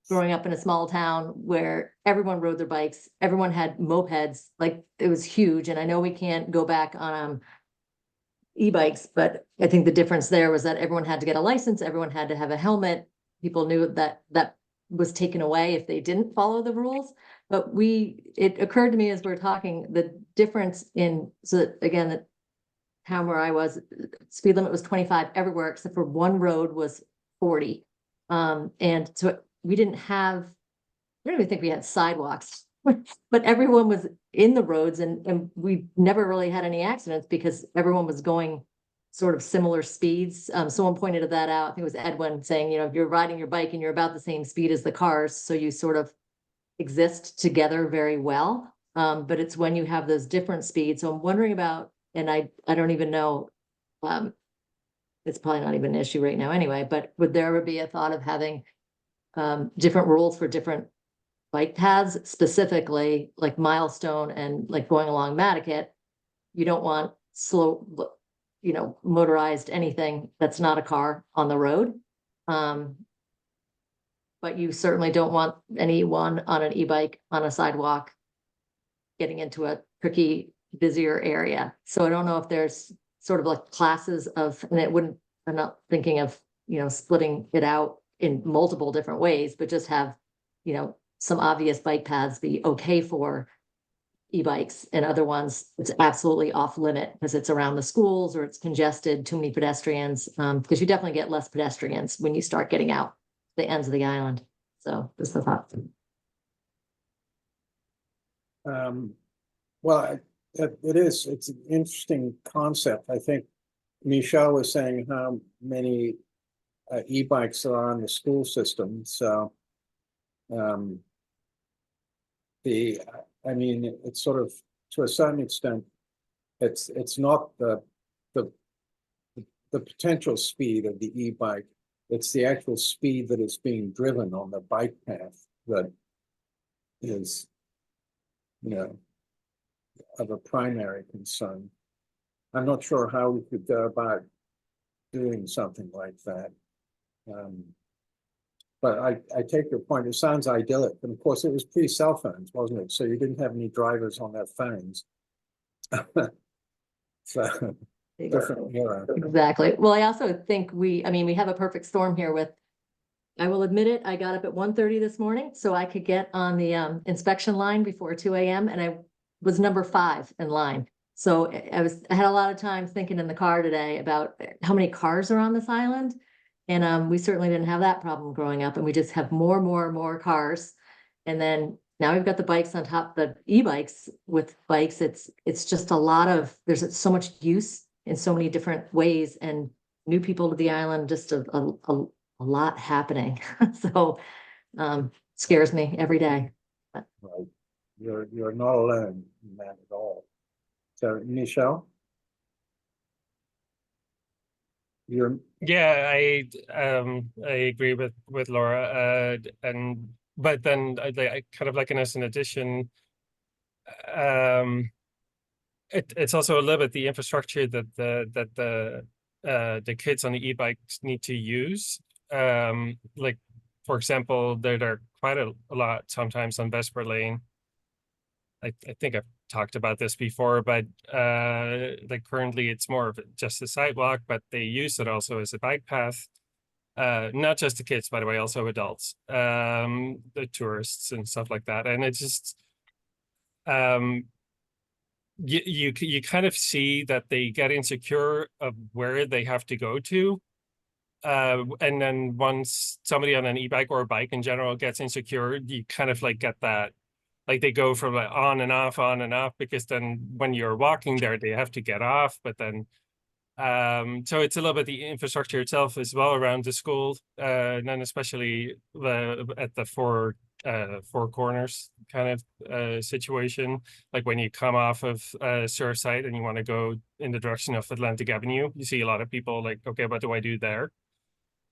growing up in a small town where everyone rode their bikes, everyone had mopeds, like it was huge. And I know we can't go back on e-bikes, but I think the difference there was that everyone had to get a license, everyone had to have a helmet. People knew that was taken away if they didn't follow the rules. But it occurred to me as we were talking, the difference so that, again, the town where I was, speed limit was 25 everywhere except for one road was 40. And so I don't even think we had sidewalks, but everyone was in the roads, and we never really had any accidents because everyone was going sort of similar speeds. Someone pointed that out. I think it was Edwin saying, if you're riding your bike and you're about the same speed as the cars, so you sort of exist together very well. But it's when you have those different speeds. So I'm wondering about, and I don't even know, it's probably not even an issue right now anyway, but would there ever be a thought of having different rules for different bike paths, specifically like Milestone and like going along Matticat? You don't want slow, motorized anything that's not a car on the road. But you certainly don't want anyone on an e-bike on a sidewalk getting into a tricky, busier area. So I don't know if there's sort of like classes of, and I'm not thinking of, splitting it out in multiple different ways, but just have, some obvious bike paths be okay for e-bikes, and other ones it's absolutely off limit because it's around the schools or it's congested, too many pedestrians, because you definitely get less pedestrians when you start getting out the ends of the island. So this is the thought. Well, it's an interesting concept. I think Michelle was saying how many e-bikes are on the school system. So it's sort of, to a certain extent, it's not the potential speed of the e-bike. It's the actual speed that is being driven on the bike path that is, of a primary concern. I'm not sure how we could go about doing something like that. But I take your point. It sounds idyllic, and of course it was pre-cell phones, wasn't it? So you didn't have any drivers on their phones. So different era. Exactly. Well, I also think we have a perfect storm here with, I will admit it, I got up at 1:30 this morning so I could get on the inspection line before 2 a.m. and I was number 5 in line. So I had a lot of time thinking in the car today about how many cars are on this island. And we certainly didn't have that problem growing up, and we just have more cars. And then now we've got the bikes on top, the e-bikes with bikes. It's just a lot of, there's so much use in so many different ways, and new people to the island, just a lot happening. So scares me every day. Right. You're not alone in that at all. So Michelle? You're Yeah, I agree with Laura. But then I kind of like in as an addition, it's also a little bit the infrastructure that the kids on the e-bikes need to use. Like for example, there are quite a lot sometimes on Vesper Lane. I think I've talked about this before, but like currently it's more of just a sidewalk, but they use it also as a bike path. Not just the kids, by the way, also adults, the tourists and stuff like that. And it's just you kind of see that they get insecure of where they have to go to. And then once somebody on an e-bike or a bike in general gets insecure, you kind of like get that, like they go from like on and off, because then when you're walking there, they have to get off. But then, so it's a little bit the infrastructure itself as well around the school, and then especially at the four corners kind of situation. Like when you come off of Surfside and you want to go in the direction of Atlantic Avenue, you see a lot of people like, okay, what do I do there?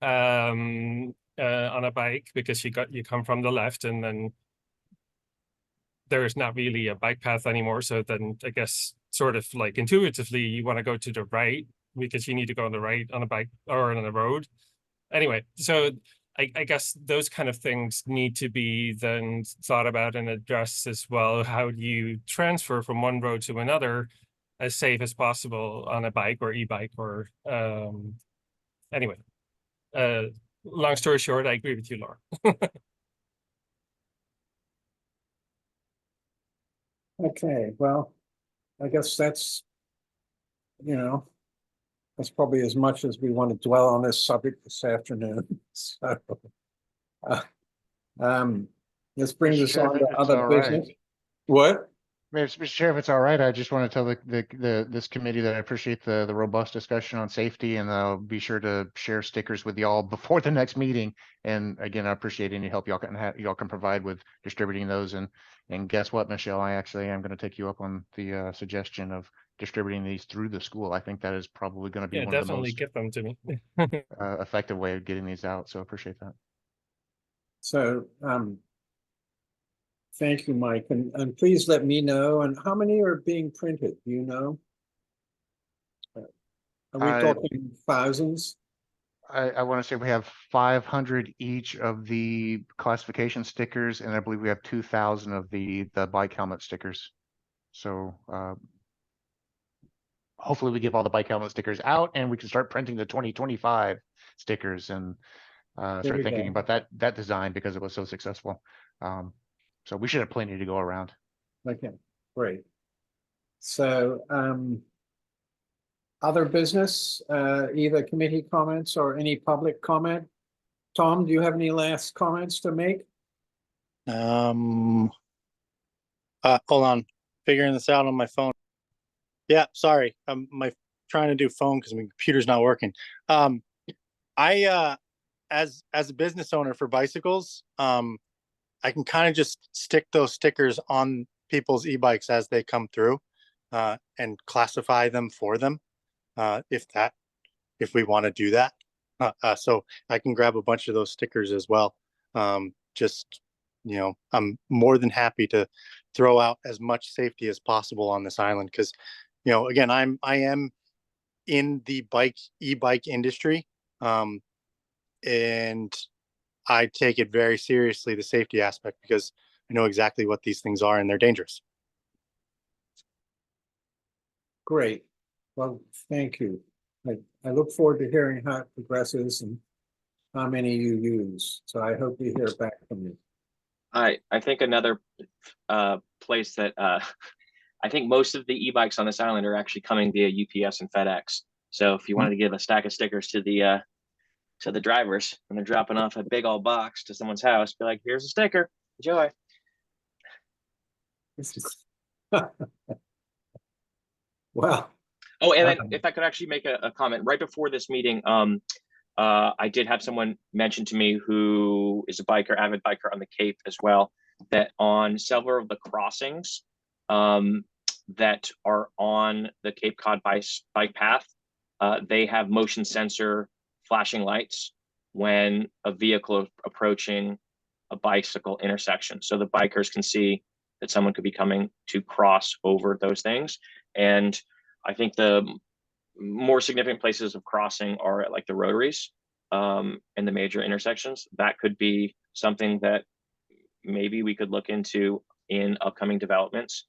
On a bike, because you come from the left, and then there's not really a bike path anymore. So then I guess sort of like intuitively you want to go to the right because you need to go on the right on a bike or on the road. Anyway, so I guess those kind of things need to be then thought about and addressed as well. How do you transfer from one road to another as safe as possible on a bike or e-bike or anyway. Long story short, I agree with you, Laura. okay. Well, I guess that's probably as much as we want to dwell on this subject this afternoon. So, this brings us on to other business. What? Mr. Chair, if it's all right, I just want to tell this committee that I appreciate the robust discussion on safety, and I'll be sure to share stickers with y'all before the next meeting. And again, I appreciate any help y'all can provide with distributing those. And guess what, Michelle, I actually am going to take you up on the suggestion of distributing these through the school. I think that is probably going to be one of the most get them to me. effective way of getting these out. So appreciate that. So, thank you, Mike, and please let me know. And how many are being printed? Do you know? Are we talking thousands? I want to say we have 500 each of the classification stickers, and I believe we have 2,000 of the bike helmet stickers. So hopefully we get all the bike helmet stickers out, and we can start printing the 2025 stickers and start thinking about that design because it was so successful. So we should have plenty to go around. Okay, great. So other business, either committee comments or any public comment. Tom, do you have any last comments to make? Hold on, figuring this out on my phone. Yeah, sorry, my trying to do phone because my computer's not working. I as a business owner for bicycles, I can kind of just stick those stickers on people's e-bikes as they come through, and classify them for them, if we want to do that. So I can grab a bunch of those stickers as well. Just, I'm more than happy to throw out as much safety as possible on this island because, again, I am in the e-bike industry, and I take it very seriously, the safety aspect, because I know exactly what these things are and they're dangerous. Great. Well, thank you. I look forward to hearing how it progresses and how many you use. So I hope we hear back from you. I think another place that I think most of the e-bikes on this island are actually coming via UPS and FedEx. So if you wanted to give a stack of stickers to the drivers when they're dropping off a big old box to someone's house, be like, here's a sticker, enjoy. Wow. Oh, and then if I could actually make a comment right before this meeting, I did have someone mention to me who is a biker, avid biker on the Cape as well, that on several of the crossings that are on the Cape Cod bike path, they have motion sensor flashing lights when a vehicle is approaching a bicycle intersection. So the bikers can see that someone could be coming to cross over those things. And I think the more significant places of crossing are at like the rotaries and the major intersections. That could be something that maybe we could look into in upcoming developments,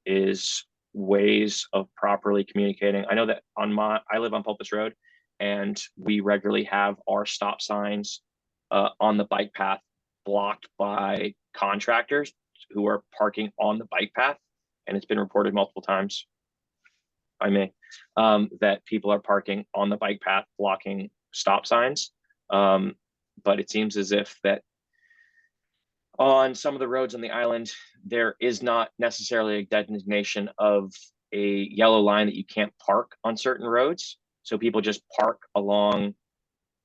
is ways of properly communicating. I know that I live on Pulpus Road, and we regularly have our stop signs on the bike path blocked by contractors who are parking on the bike path. And it's been reported multiple times by me that people are parking on the bike path blocking stop signs. But it seems as if that on some of the roads on the island, there is not necessarily a designation of a yellow line that you can't park on certain roads. So people just park along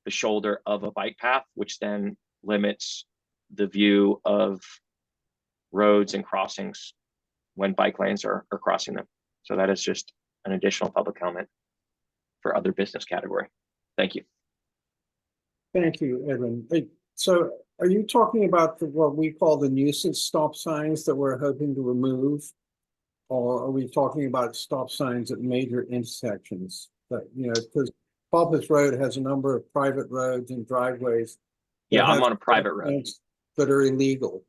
the shoulder of a bike path, which then limits the view of roads and crossings when bike lanes are crossing them. So that is just an additional public comment for other business category. Thank you. Thank you, Edwin. Hey, so are you talking about what we call the nuisance stop signs that we're hoping to remove? Or are we talking about stop signs at major intersections? That, you know, because Pulpus Road has a number of private roads and driveways. Yeah, I'm on a private road. That are illegal,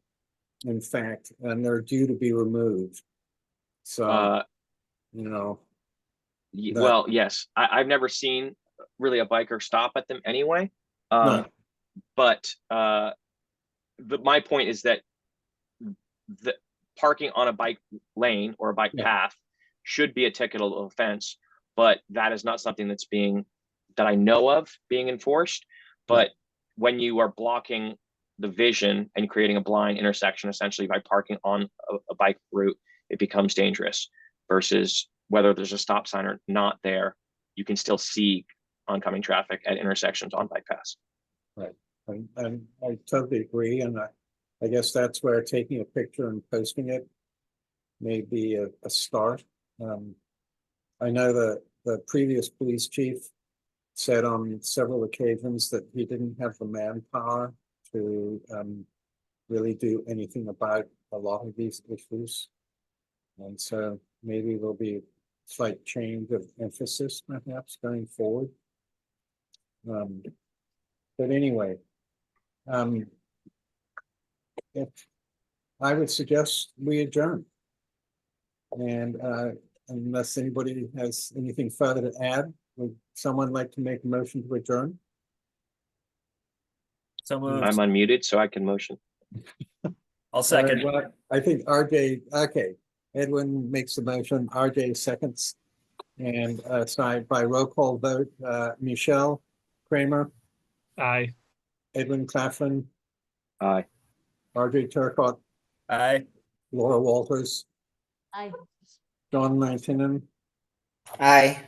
in fact, and they're due to be removed. So, you know. Well, yes, I've never seen really a biker stop at them anyway. No. But my point is that the parking on a bike lane or a bike path should be a ticketable offense, but that is not something that I know of being enforced. But when you are blocking the vision and creating a blind intersection, essentially by parking on a bike route, it becomes dangerous. Versus whether there's a stop sign or not there, you can still see oncoming traffic at intersections on bike paths. Right, and I totally agree, and I guess that's where taking a picture and posting it may be a start. I know that the previous police chief said on several occasions that he didn't have the manpower to really do anything about a lot of these issues. And so maybe there'll be a slight change of emphasis perhaps going forward. But anyway, if I would suggest we adjourn. And unless anybody has anything further to add, would someone like to make a motion to adjourn? So moved. I'm unmuted, so I can motion. I'll second. Well, I think RJ, okay, Edwin makes the motion, RJ seconds. And signed by roll call vote, Michelle Kramer, Aye. Edwin Claflin, Aye. RJ Turcott, Aye. Laura Walters, Aye. John Martinen, Aye.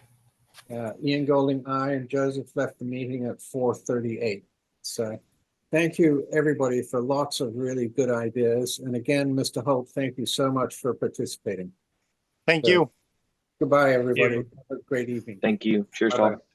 Ian Golding, aye, and Joseph left the meeting at 4:38. So thank you, everybody, for lots of really good ideas. And again, Mr. Holt, thank you so much for participating. Thank you. Goodbye, everybody. Have a great evening. Thank you. Cheers, Bye-bye. all.